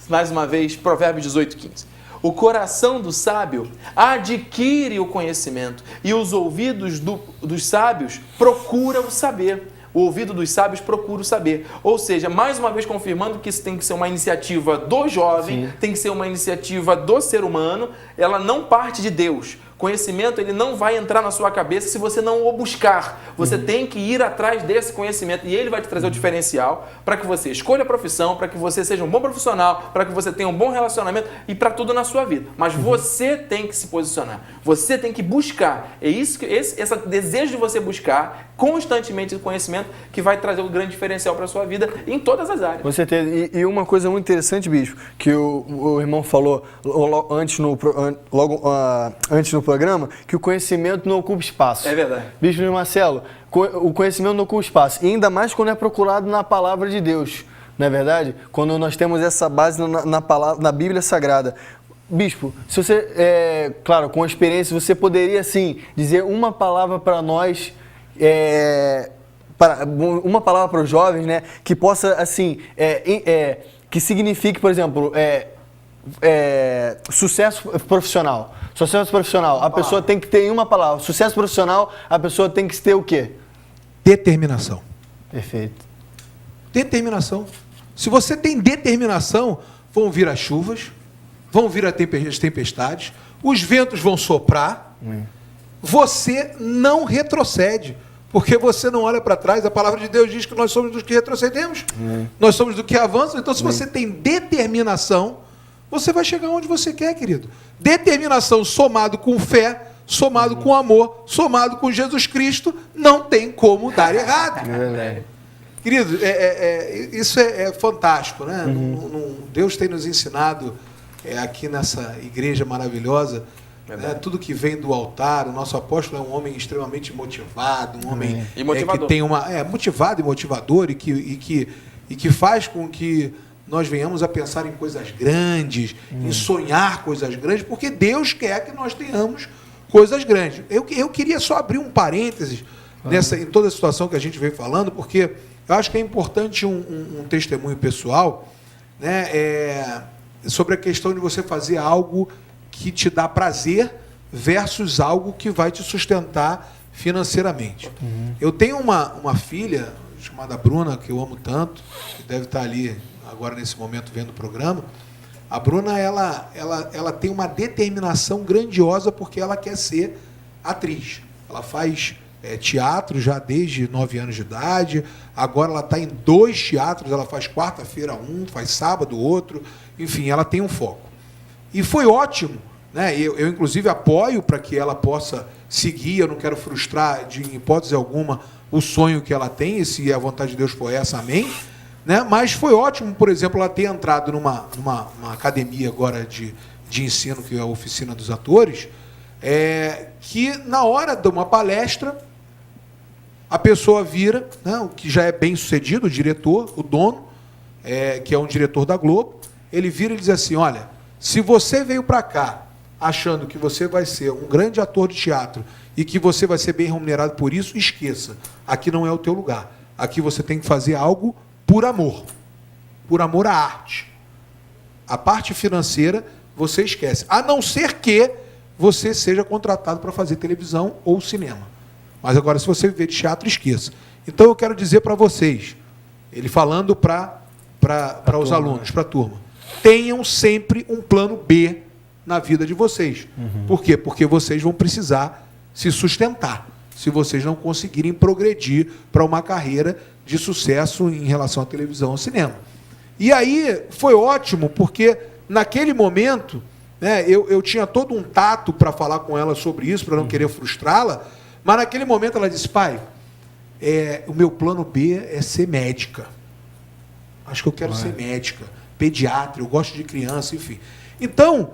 mais uma vez, Provérbios 18:15. O coração do sábio adquire o conhecimento e os ouvidos dos sábios procuram o saber. O ouvido dos sábios procura o saber. Ou seja, mais uma vez confirmando que isso tem que ser uma iniciativa do jovem, tem que ser uma iniciativa do ser humano, ela não parte de Deus. Conhecimento, ele não vai entrar na sua cabeça se você não o buscar. Você tem que ir atrás desse conhecimento e ele vai te trazer o diferencial para que você escolha a profissão, para que você seja um bom profissional, para que você tenha um bom relacionamento e para tudo na sua vida. Mas você tem que se posicionar. Você tem que buscar. É isso que esse desejo de você buscar constantemente o conhecimento que vai trazer um grande diferencial para a sua vida em todas as áreas. Com certeza. E uma coisa muito interessante, bispo, que o irmão falou antes no programa, que o conhecimento não ocupa espaço. É verdade. Bispo Marcelo, o conhecimento não ocupa espaço, e ainda mais quando é procurado na palavra de Deus, não é verdade? Quando nós temos essa base na Bíblia Sagrada. Bispo, se você, claro, com experiência, você poderia, assim, dizer uma palavra para nós, uma palavra para os jovens, né, que possa, assim, que signifique, por exemplo, sucesso profissional. Sucesso profissional, a pessoa tem que ter uma palavra. Sucesso profissional, a pessoa tem que ter o quê? Determinação. Perfeito. Determinação. Se você tem determinação, vão vir as chuvas, vão vir as tempestades, os ventos vão soprar, você não retrocede, porque você não olha para trás. A palavra de Deus diz que nós somos dos que retrocedemos, nós somos dos que avançam. Então, se você tem determinação, você vai chegar onde você quer, querido. Determinação somado com fé, somado com amor, somado com Jesus Cristo, não tem como dar errado. Querido, isso é fantástico, né? Deus tem nos ensinado aqui nessa igreja maravilhosa, né? Tudo que vem do altar. O nosso apóstolo é um homem extremamente motivado, um homem que tem motivado e motivador, e que faz com que nós venhamos a pensar em coisas grandes, em sonhar coisas grandes, porque Deus quer que nós tenhamos coisas grandes. Eu queria só abrir um parênteses em toda a situação que a gente veio falando, porque eu acho que é importante um testemunho pessoal, né, sobre a questão de você fazer algo que te dá prazer versus algo que vai te sustentar financeiramente. Eu tenho uma filha chamada Bruna, que eu amo tanto, que deve estar ali agora nesse momento vendo o programa. A Bruna, ela tem uma determinação grandiosa, porque ela quer ser atriz. Ela faz teatro já desde 9 anos de idade. Agora ela está em 2 teatros. Ela faz quarta-feira um, faz sábado outro. Enfim, ela tem um foco. E foi ótimo, né? Eu inclusive apoio para que ela possa seguir. Eu não quero frustrar de hipótese alguma o sonho que ela tem, e se a vontade de Deus for essa, amém. Né? Mas foi ótimo, por exemplo, ela ter entrado numa academia agora de ensino, que é a Oficina dos Atores, que na hora de uma palestra, a pessoa vira, né, o que já é bem sucedido, o diretor, o dono, que é um diretor da Globo, ele vira e diz assim: olha, se você veio para cá achando que você vai ser um grande ator de teatro e que você vai ser bem remunerado por isso, esqueça, aqui não é o teu lugar. Aqui você tem que fazer algo por amor à arte. A parte financeira você esquece, a não ser que você seja contratado para fazer televisão ou cinema. Mas agora, se você viver de teatro, esqueça. Então eu quero dizer para vocês, ele falando para os alunos, para a turma, tenham sempre um plano B na vida de vocês. Por quê? Porque vocês vão precisar se sustentar, se vocês não conseguirem progredir para uma carreira de sucesso em relação à televisão ou cinema. E aí foi ótimo, porque naquele momento, né, eu tinha todo um tato para falar com ela sobre isso, para não querer frustrá-la, Mas naquele momento ela disse, pai, o meu plano B é ser médica. Acho que eu quero ser médica, pediatra, eu gosto de criança, enfim. Então,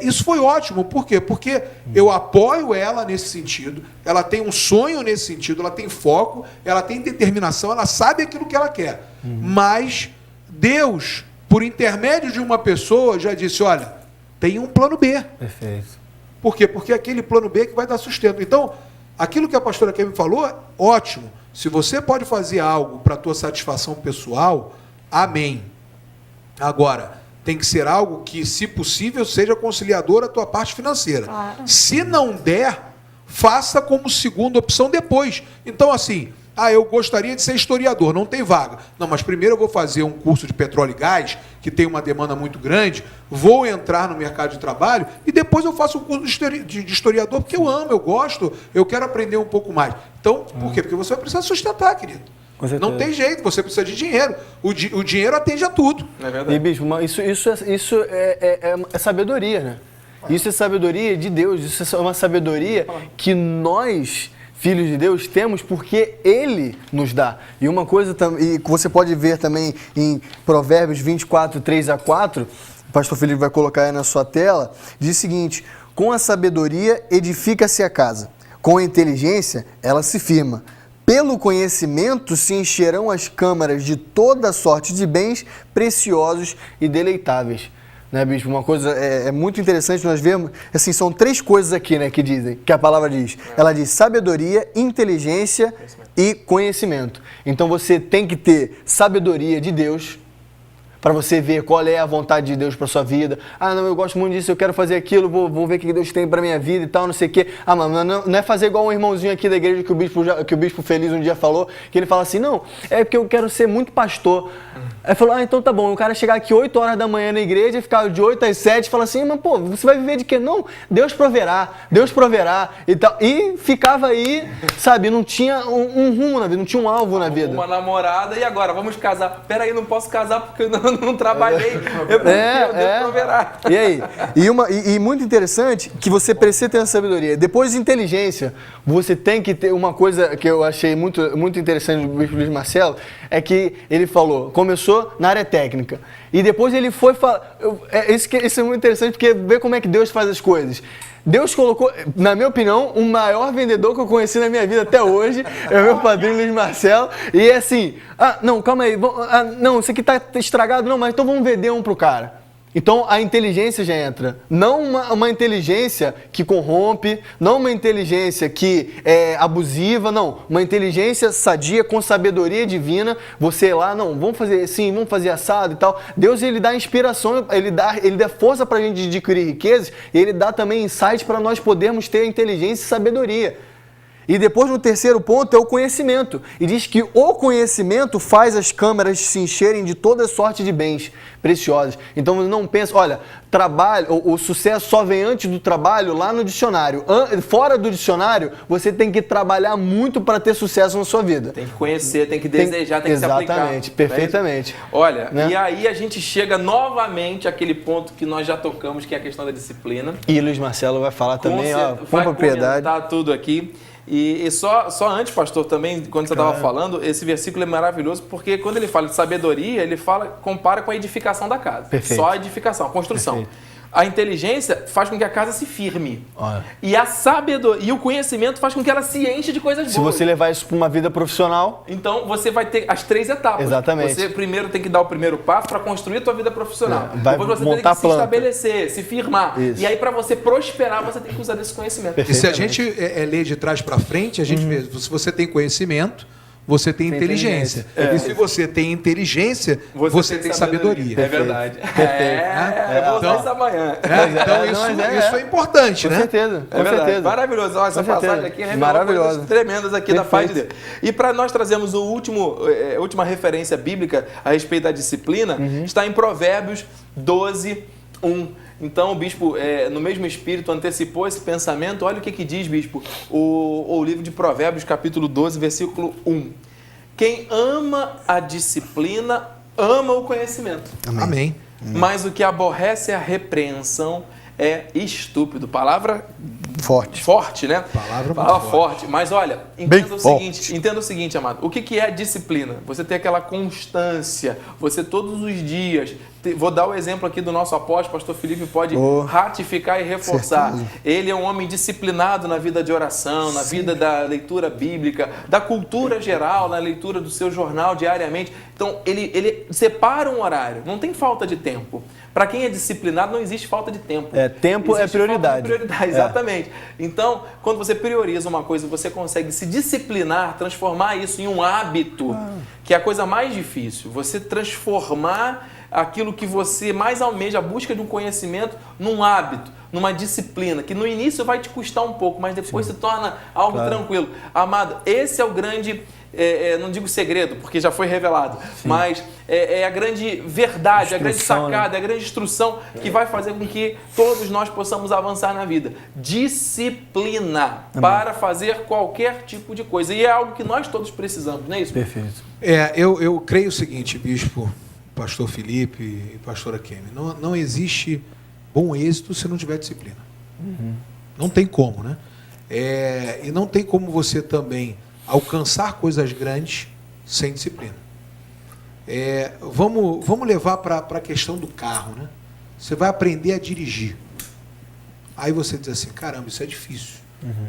isso foi ótimo. Por quê? Porque eu apoio ela nesse sentido, ela tem um sonho nesse sentido, ela tem foco, ela tem determinação, ela sabe aquilo que ela quer. Mas Deus, por intermédio de uma pessoa, já disse, olha, tem um plano B. Perfeito. Por quê? Porque é aquele plano B que vai dar sustento. Então, aquilo que a pastora Kemi falou, ótimo. Se você pode fazer algo para a tua satisfação pessoal, amém. Agora, tem que ser algo que, se possível, seja conciliador à tua parte financeira. Claro. Se não der, faça como segunda opção depois. Então, assim, eu gostaria de ser historiador, não tem vaga. Não, mas primeiro eu vou fazer um curso de petróleo e gás, que tem uma demanda muito grande, vou entrar no mercado de trabalho e depois eu faço um curso de historiador, porque eu amo, eu gosto, eu quero aprender um pouco mais. Então, por quê? Porque você vai precisar sustentar, querido. Não tem jeito, você precisa de dinheiro. O dinheiro atende a tudo. É verdade. E, bispo, isso é sabedoria, né? Isso é sabedoria de Deus, isso é uma sabedoria que nós, filhos de Deus, temos porque Ele nos dá. E uma coisa e você pode ver também em Provérbios 24, 3-4, o pastor Felipe vai colocar aí na sua tela, diz o seguinte, com a sabedoria edifica-se a casa, com a inteligência ela se firma. Pelo conhecimento se encherão as câmaras de toda sorte de bens preciosos e deleitáveis. Né, bispo? Uma coisa muito interessante, nós vemos, assim, são 3 coisas aqui, né, que a palavra diz. Ela diz sabedoria, inteligência e conhecimento. Então você tem que ter sabedoria de Deus, para você ver qual é a vontade de Deus para sua vida. Não, eu gosto muito disso, eu quero fazer aquilo, vou ver o que Deus tem para minha vida e tal, não sei o quê. Mas não é fazer igual um irmãozinho aqui da igreja que o bispo Feliz um dia falou, que ele fala assim, não, é porque eu quero ser muito pastor. Aí falou, então tá bom, o cara chegar aqui 8 horas da manhã na igreja e ficar de 8 às 7 e fala assim, mas pô, você vai viver de quê? Não, Deus proverá e tal. E ficava aí, sabe, não tinha um rumo na vida, não tinha um alvo na vida. Uma namorada e agora, vamos casar. Peraí, não posso casar porque eu não trabalhei. Deus proverá. E aí? E muito interessante que você precisa ter essa sabedoria. Depois, inteligência. Você tem que ter uma coisa que eu achei muito, muito interessante do bispo Luiz Marcelo, é que ele falou, começou na área técnica. E depois ele foi falar... Isso é muito interessante porque vê como é que Deus faz as coisas. Deus colocou, na minha opinião, o maior vendedor que eu conheci na minha vida até hoje, é o meu padrinho Luiz Marcelo. E é assim, não, calma aí, não, isso aqui tá estragado, não, mas então vamos vender um pro cara. Então a inteligência já entra. Não uma inteligência que corrompe, não uma inteligência que é abusiva, não. Uma inteligência sadia, com sabedoria divina. Você lá, não, vamos fazer assim, vamos fazer assado e tal. Deus, ele dá inspiração, ele dá força para a gente adquirir riquezas, e ele dá também insight para nós podermos ter inteligência e sabedoria. E depois, no terceiro ponto, é o conhecimento. E diz que o conhecimento faz as câmaras se encherem de toda sorte de bens preciosos. Então, não pensa, olha, o sucesso só vem antes do trabalho lá no dicionário. Fora do dicionário, você tem que trabalhar muito para ter sucesso na sua vida. Tem que conhecer, tem que desejar, tem que se aplicar. Exatamente, perfeitamente. Olha, né? E aí a gente chega novamente àquele ponto que nós já tocamos, que é a questão da disciplina. E Luiz Marcelo vai falar também, com propriedade. Vai comentar tudo aqui. E só antes, pastor, também, quando você estava falando, esse versículo é maravilhoso, porque quando ele fala de sabedoria, ele compara com a edificação da casa. Perfeito. Só a edificação, a construção. Perfeito. A inteligência faz com que a casa se firme. E a sabedoria e o conhecimento faz com que ela se enche de coisas boas. Se você levar isso para uma vida profissional... Então, você vai ter as 3 etapas. Exatamente. Você primeiro tem que dar o primeiro passo para construir a tua vida profissional. Depois você tem que se estabelecer, se firmar. Isso. E aí, para você prosperar, você tem que usar desse conhecimento. E se a gente ler de trás para frente, a gente vê, se você tem conhecimento, você tem inteligência. E se você tem inteligência, você tem sabedoria. É verdade. Eu vou usar isso amanhã. Então, isso é importante, né? Com certeza. É verdade. Maravilhoso. Essa passagem aqui revelou coisas tremendas aqui da paz de Deus. E para nós trazermos a última referência bíblica a respeito da disciplina, está em Provérbios 12, 1. Então o bispo, no mesmo espírito, antecipou esse pensamento. Olha o que diz, bispo, o livro de Provérbios, capítulo 12, versículo 1. Quem ama a disciplina, ama o conhecimento. Amém. Mas o que aborrece a repreensão é estúpido. Palavra forte, né? Palavra forte. Mas olha, entenda o seguinte, amado. O que é disciplina? Você ter aquela constância, você todos os dias. Vou dar o exemplo aqui do nosso apóstolo, pastor Felipe pode ratificar e reforçar. Certeza. Ele é um homem disciplinado na vida de oração, na vida da leitura bíblica, da cultura geral, na leitura do seu jornal diariamente. Então, ele separa um horário, não tem falta de tempo. Para quem é disciplinado, não existe falta de tempo. Tempo é prioridade. Exatamente. Então, quando você prioriza uma coisa, você consegue se disciplinar, transformar isso em um hábito, que é a coisa mais difícil. Você transformar aquilo que você mais almeja, a busca de um conhecimento, num hábito, numa disciplina, que no início vai te custar um pouco, mas depois se torna algo tranquilo. Amado, esse é o grande... não digo segredo, porque já foi revelado, mas é a grande verdade, a grande sacada, a grande instrução que vai fazer com que todos nós possamos avançar na vida. Disciplina para fazer qualquer tipo de coisa. E é algo que nós todos precisamos, não é isso? Perfeito. Eu creio o seguinte, bispo, pastor Felipe e pastora Kemi, não existe bom êxito se não tiver disciplina. Não tem como, né? E não tem como você também alcançar coisas grandes sem disciplina. Vamos levar para a questão do carro, né? Você vai aprender a dirigir. Aí você diz assim, caramba, isso é difícil.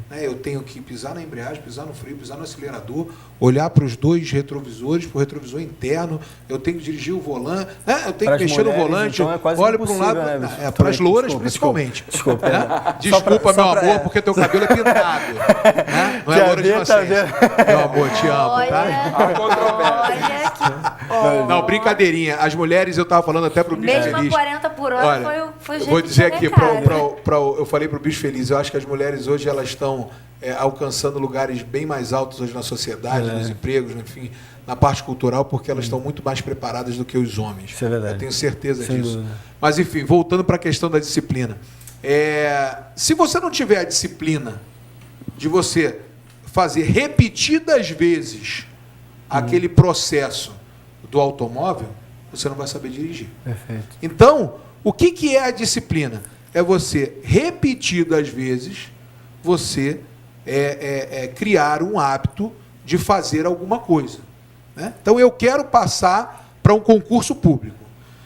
Né? Eu tenho que pisar na embreagem, pisar no freio, pisar no acelerador, olhar para os dois retrovisores, para o retrovisor interno, eu tenho que dirigir o volante, eu tenho que mexer no volante, então olha para um lado, né? para as louras principalmente. Desculpa, desculpa meu amor, porque teu cabelo é pintado. Né? Não é loura de inocência. Meu amor, te amo, tá? Não, brincadeirinha. As mulheres, eu estava falando até para o Bicho Feliz. Feliz. Mesmo a 40 por hora foi vou dizer aqui, eu falei para o Bicho Feliz, eu acho que as mulheres hoje elas estão alcançando lugares bem mais altos hoje na sociedade, nos empregos, enfim, na parte cultural, porque elas estão muito mais preparadas do que os homens. Isso é verdade. Eu tenho certeza Sem disso. dúvida. Mas, enfim, voltando para a questão da disciplina. Se você não tiver a disciplina de você fazer repetidas vezes aquele processo do automóvel, você não vai saber dirigir. Perfeito. Então, o que é a disciplina? É você, repetidas vezes, você criar um hábito de fazer alguma coisa. Né? Então, eu quero passar para um concurso público.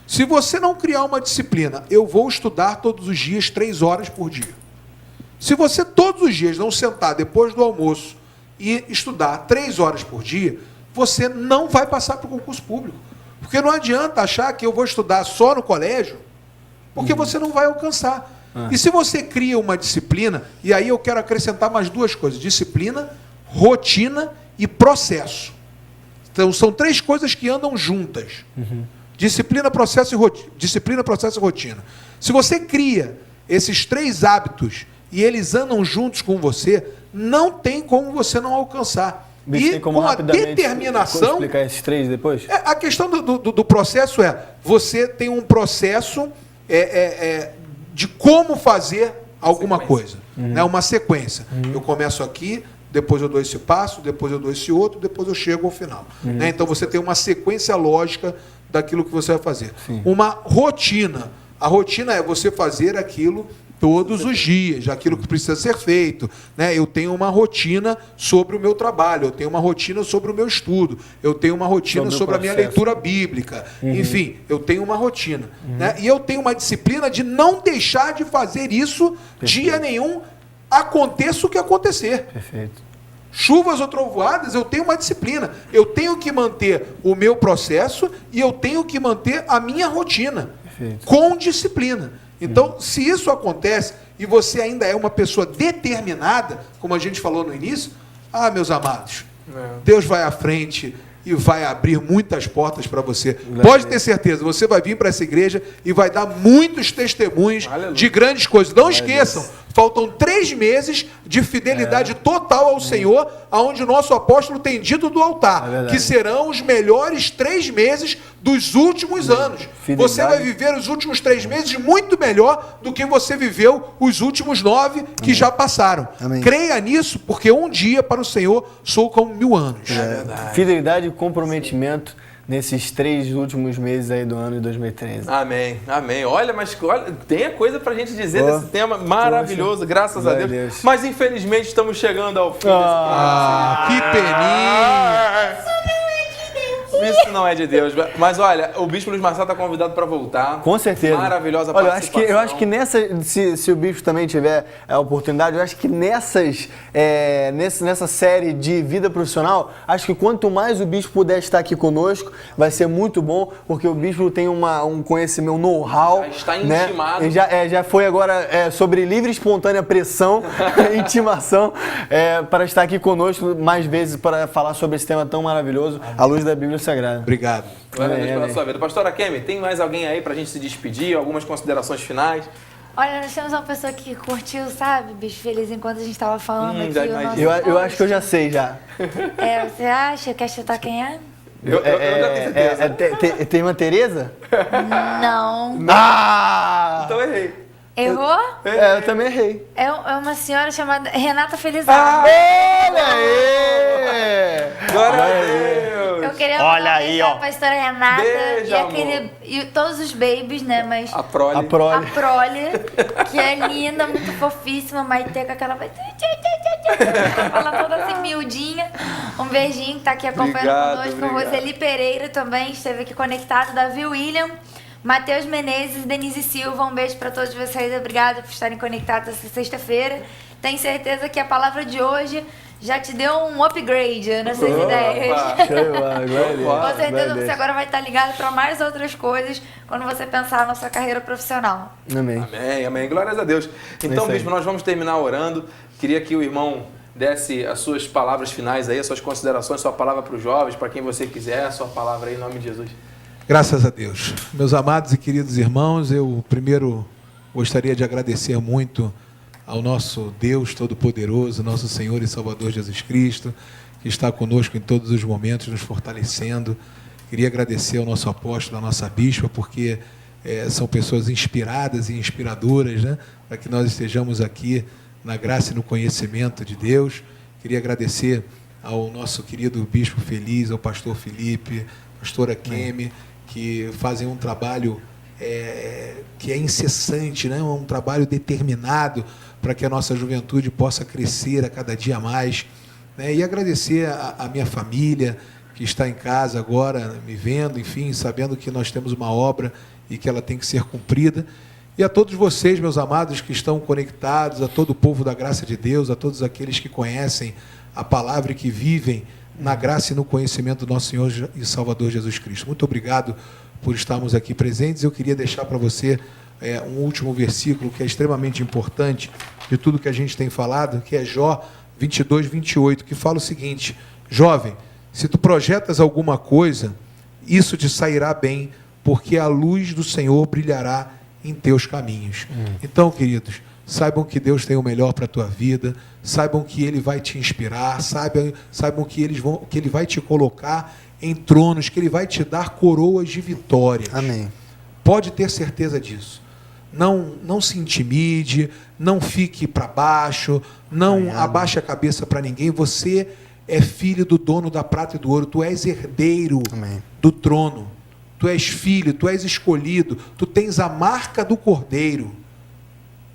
Se você não criar uma disciplina, eu vou estudar todos os dias 3 horas por dia. Se você todos os dias não sentar depois do almoço e estudar 3 horas por dia, você não vai passar para o concurso público. Porque não adianta achar que eu vou estudar só no colégio, porque você não vai alcançar. E se você cria uma disciplina, e aí eu quero acrescentar mais 2 coisas, disciplina, rotina e processo. Então são 3 coisas que andam juntas. Disciplina, processo e rotina. Se você cria esses 3 hábitos e eles andam juntos com você, não tem como você não alcançar. E com a determinação... explicar esses 3 depois? A questão do processo você tem um processo de como fazer alguma coisa. Né? Uma sequência. Eu começo aqui, depois eu dou esse passo, depois eu dou esse outro, depois eu chego ao final. Né? Então você tem uma sequência lógica daquilo que você vai fazer. Uma rotina. A rotina é você fazer aquilo todos os dias, aquilo que precisa ser feito. Né? Eu tenho uma rotina sobre o meu trabalho, eu tenho uma rotina sobre o meu estudo, eu tenho uma rotina sobre a minha leitura bíblica. Enfim, eu tenho uma rotina. Né? E eu tenho uma disciplina de não deixar de fazer isso dia nenhum, aconteça o que acontecer. Perfeito. Chuvas ou trovoadas, eu tenho uma disciplina. Eu tenho que manter o meu processo e eu tenho que manter a minha rotina. Perfeito. Com disciplina. Então, se isso acontece e você ainda é uma pessoa determinada, como a gente falou no início, meus amados, Deus vai à frente e vai abrir muitas portas para você. Pode ter certeza, você vai vir para essa igreja e vai dar muitos testemunhos de grandes coisas. Não esqueçam, faltam 3 meses de fidelidade total ao Senhor, aonde o nosso apóstolo tem dito do altar, que serão os melhores 3 meses dos últimos anos. Você vai viver os últimos 3 meses muito melhor do que você viveu os últimos 9 que já passaram. Creia nisso, porque um dia para o Senhor sou como 1000 anos. Fidelidade e comprometimento nesses 3 últimos meses aí do ano de 2013. Amém, amém. Olha, tem coisa pra gente dizer desse tema maravilhoso, graças a Deus. Mas infelizmente estamos chegando ao fim desse programa. Que peninha! Isso não é de Deus. Mas olha, o Bispo Luiz Marcelo está convidado para voltar. Com certeza. Maravilhosa olha, participação. eu acho que nessa, se o Bispo também tiver a oportunidade, eu acho que nessa série de vida profissional, acho que quanto mais o Bispo puder estar aqui conosco, vai ser muito bom, porque o Bispo tem um conhecimento, um know-how. Já está intimado. Né? Já foi agora sobre livre e espontânea pressão, intimação, para estar aqui conosco mais vezes para falar sobre esse tema tão maravilhoso, à luz da Bíblia Sagrada. Obrigado. Glória a Deus pela sua vida. Pastora Kemi, tem mais alguém aí pra gente se despedir? Algumas considerações finais? Olha, nós temos uma pessoa que curtiu, sabe, Bicho Feliz, enquanto a gente tava falando aqui. Eu acho que eu já sei já. Você acha? Quer chutar quem é? Eu já tenho certeza. Tem uma Tereza? Não. Então errei. Errou? Eu também errei. É uma senhora chamada Renata Felizardo. Olha aí! Glória a Deus! Eu queria mandar um beijo pra pastora Renata. Beijo, e todos os babies, né? Mas a Prole. A Prole. A Prole, que é linda, muito fofíssima, Maite com aquela... Ela toda assim, miudinha. Um beijinho, tá aqui acompanhando conosco. Roseli Pereira também esteve aqui conectado. Davi William, Matheus Menezes, Denise Silva, um beijo para todos vocês. Obrigada por estarem conectados essa sexta-feira. Tenho certeza que a palavra de hoje já te deu um upgrade nas suas ideias. Com certeza você agora vai estar ligado para mais outras coisas quando você pensar na sua carreira profissional. Amém. Amém, amém. Glórias a Deus. Então, Bispo, nós vamos terminar orando. Queria que o irmão desse as suas palavras finais aí, as suas considerações, sua palavra para os jovens, para quem você quiser, a sua palavra aí em nome de Jesus. Graças a Deus. Meus amados e queridos irmãos, eu primeiro gostaria de agradecer muito ao nosso Deus Todo-Poderoso, nosso Senhor e Salvador Jesus Cristo, que está conosco em todos os momentos, nos fortalecendo. Queria agradecer ao nosso apóstolo, à nossa bispa, porque são pessoas inspiradas e inspiradoras, né, para que nós estejamos aqui na graça e no conhecimento de Deus. Queria agradecer ao nosso querido Bispo Feliz, ao pastor Felipe, pastora Kemi, que fazem um trabalho que é incessante, né? Um trabalho determinado para que a nossa juventude possa crescer a cada dia mais, né? E agradecer a minha família que está em casa agora, me vendo, enfim, sabendo que nós temos uma obra e que ela tem que ser cumprida. E a todos vocês, meus amados, que estão conectados, a todo o povo da graça de Deus, a todos aqueles que conhecem a palavra e que vivem na graça e no conhecimento do nosso Senhor e Salvador Jesus Cristo. Muito obrigado por estarmos aqui presentes. Eu queria deixar para você um último versículo que é extremamente importante de tudo que a gente tem falado, que é Jó 22, 28, que fala o seguinte: jovem, se tu projetas alguma coisa, isso te sairá bem, porque a luz do Senhor brilhará em teus caminhos. Então, queridos, saibam que Deus tem o melhor para a tua vida, saibam que Ele vai te inspirar, saibam que Ele vai te colocar em tronos, que Ele vai te dar coroas de vitórias. Amém. Pode ter certeza disso. Não se intimide, não fique para baixo, não abaixe a cabeça para ninguém. Você é filho do dono da prata e do ouro, tu és herdeiro do trono. Tu és filho, tu és escolhido, tu tens a marca do Cordeiro.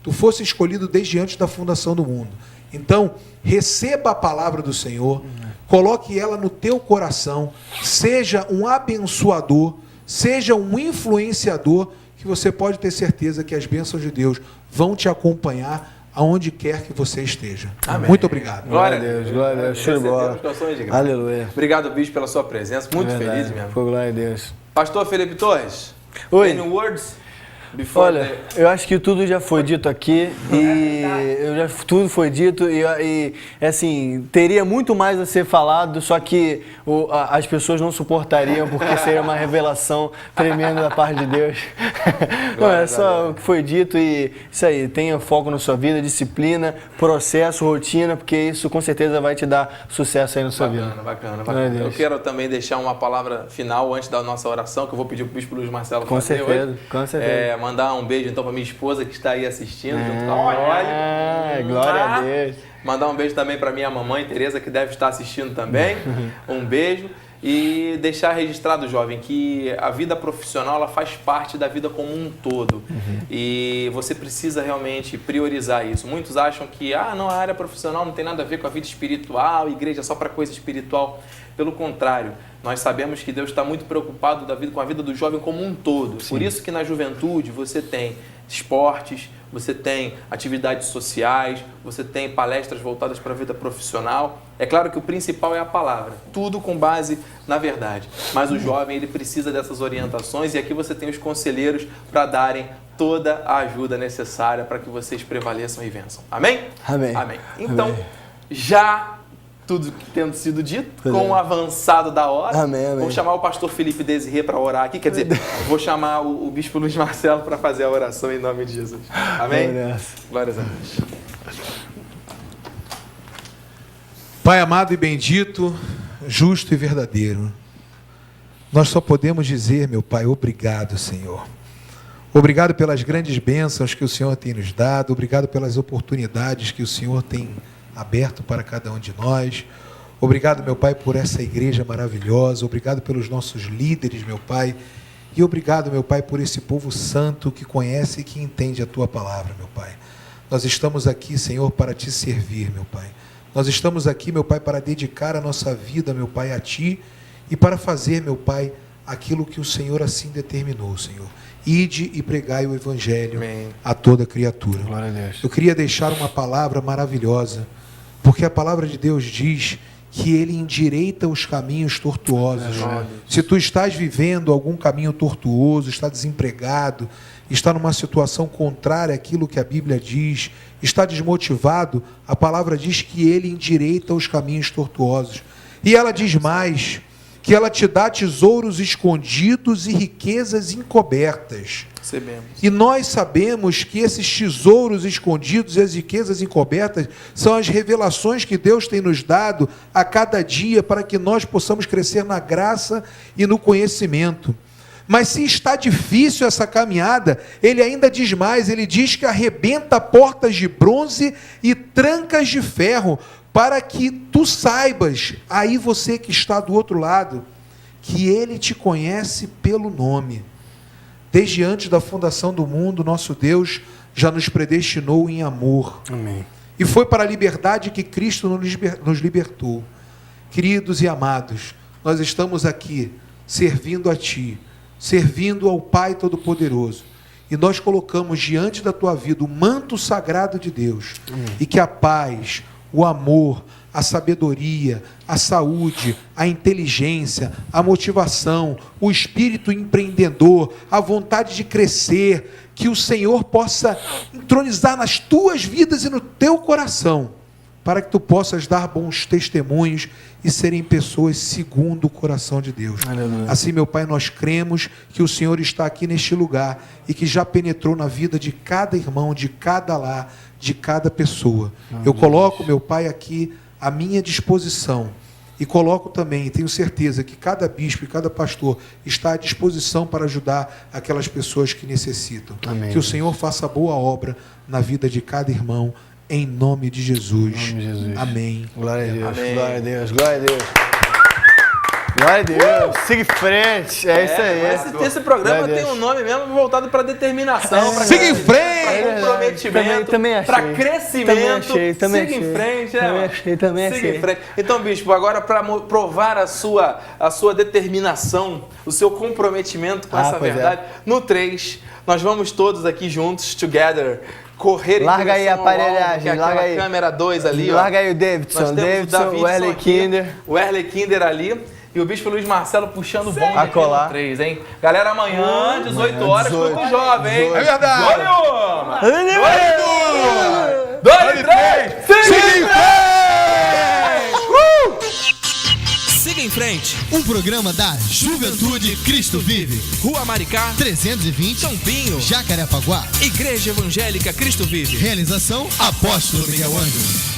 Tu fosse escolhido desde antes da fundação do mundo. Então, receba a palavra do Senhor, coloque ela no teu coração, seja um abençoador, seja um influenciador, que você pode ter certeza que as bênçãos de Deus vão te acompanhar aonde quer que você esteja. Amém. Muito obrigado. Glória a Deus, glória a Deus. Show de bola. Aleluia. Obrigado, Bispo, pela sua presença. Muito feliz mesmo. Foi glória a Deus. Pastor Felipe Torres. Oi. Any words? Olha, eu acho que tudo já foi dito aqui e tudo foi dito e assim, teria muito mais a ser falado, só que as pessoas não suportariam porque seria uma revelação tremenda da parte de Deus. Não, é só o que foi dito e isso aí, tenha foco na sua vida, disciplina, processo, rotina, porque isso com certeza vai te dar sucesso aí na sua vida. Bacana. Eu quero também deixar uma palavra final antes da nossa oração, que eu vou pedir para o Bispo Luiz Marcelo fazer hoje. Com certeza. Mandar um beijo então para minha esposa que está aí assistindo junto com a Prole. Glória a Deus. Mandar um beijo também para minha mamãe Tereza, que deve estar assistindo também. Um beijo. E deixar registrado, jovem, que a vida profissional ela faz parte da vida como um todo. E você precisa realmente priorizar isso. Muitos acham que a área profissional não tem nada a ver com a vida espiritual, igreja é só para coisa espiritual. Pelo contrário, nós sabemos que Deus está muito preocupado com a vida do jovem como um todo. Sim. Por isso que na juventude você tem esportes, você tem atividades sociais, você tem palestras voltadas para a vida profissional. É claro que o principal é a palavra, tudo com base na verdade. Mas o jovem ele precisa dessas orientações e aqui você tem os conselheiros para darem toda a ajuda necessária para que vocês prevaleçam e vençam. Amém? Amém. Amém. Então, já tudo tendo sido dito, com o avançado da hora, vou chamar o pastor Felipe Desirê para orar aqui, quer dizer, vou chamar o bispo Luiz Marcelo para fazer a oração em nome de Jesus. Amém? Glórias a Deus. Pai amado e bendito, justo e verdadeiro, nós só podemos dizer, meu Pai, obrigado, Senhor. Obrigado pelas grandes bênçãos que o Senhor tem nos dado, obrigado pelas oportunidades que o Senhor tem aberto para cada um de nós. Obrigado, meu Pai, por essa igreja maravilhosa. Obrigado pelos nossos líderes, meu Pai. E obrigado, meu Pai, por esse povo santo que conhece e que entende a Tua palavra, meu Pai. Nós estamos aqui, Senhor, para Te servir, meu Pai. Nós estamos aqui, meu Pai, para dedicar a nossa vida, meu Pai, a Ti e para fazer, meu Pai, aquilo que o Senhor assim determinou, Senhor. Ide e pregai o Evangelho a toda criatura. Glória a Deus. Eu queria deixar uma palavra maravilhosa, porque a palavra de Deus diz que Ele endireita os caminhos tortuosos. Se tu estás vivendo algum caminho tortuoso, está desempregado, está numa situação contrária àquilo que a Bíblia diz, está desmotivado, a palavra diz que Ele endireita os caminhos tortuosos. E ela diz mais, que ela te dá tesouros escondidos e riquezas encobertas. E nós sabemos que esses tesouros escondidos e as riquezas encobertas são as revelações que Deus tem nos dado a cada dia para que nós possamos crescer na graça e no conhecimento. Mas se está difícil essa caminhada, ele ainda diz mais, ele diz que arrebenta portas de bronze e trancas de ferro, para que tu saibas, aí você que está do outro lado, que ele te conhece pelo nome. Desde antes da fundação do mundo, nosso Deus já nos predestinou em amor. Amém. E foi para a liberdade que Cristo nos libertou. Queridos e amados, nós estamos aqui servindo a Ti, servindo ao Pai Todo-Poderoso. E nós colocamos diante da Tua vida o manto sagrado de Deus. Amém. E que a paz, o amor, a sabedoria, a saúde, a inteligência, a motivação, o espírito empreendedor, a vontade de crescer, que o Senhor possa entronizar nas tuas vidas e no teu coração, para que tu possas dar bons testemunhos e serem pessoas segundo o coração de Deus. Aleluia. Assim, meu Pai, nós cremos que o Senhor está aqui neste lugar e que já penetrou na vida de cada irmão, de cada lar, de cada pessoa. Eu coloco, meu Pai, aqui à minha disposição e coloco também, tenho certeza que cada bispo e cada pastor está à disposição para ajudar aquelas pessoas que necessitam. Amém. Que o Senhor faça boa obra na vida de cada irmão, em nome de Jesus. Em nome de Jesus. Amém. Glória a Deus. Amém. Glória a Deus. Glória a Deus. Glória a Deus. Siga em frente. É isso aí. Esse programa tem um nome mesmo voltado para determinação. Siga em frente. Para comprometimento. Para crescimento. Também siga em frente. Também achei. Siga em frente. Então, bispo, agora para provar a sua determinação, o seu comprometimento com essa verdade, no 3, nós vamos todos aqui juntos, together, correr larga aí a aparelhagem, larga aí. Câmera 2 ali, larga aí o Davidson, o Erle Kinder. O Erle Kinder ali e o bispo Luiz Marcelo puxando o bonde aqui no 3, hein? Galera, amanhã, 18 horas, Clube Jovem, hein? É verdade. Olha! 2 e 3! Siga em frente! Siga em frente! Um programa da Juventude Cristo Vive. Rua Maricá, 320, Campinho, Jacarepaguá. Igreja Evangélica Cristo Vive. Realização Apóstolo Miguel Ângelo.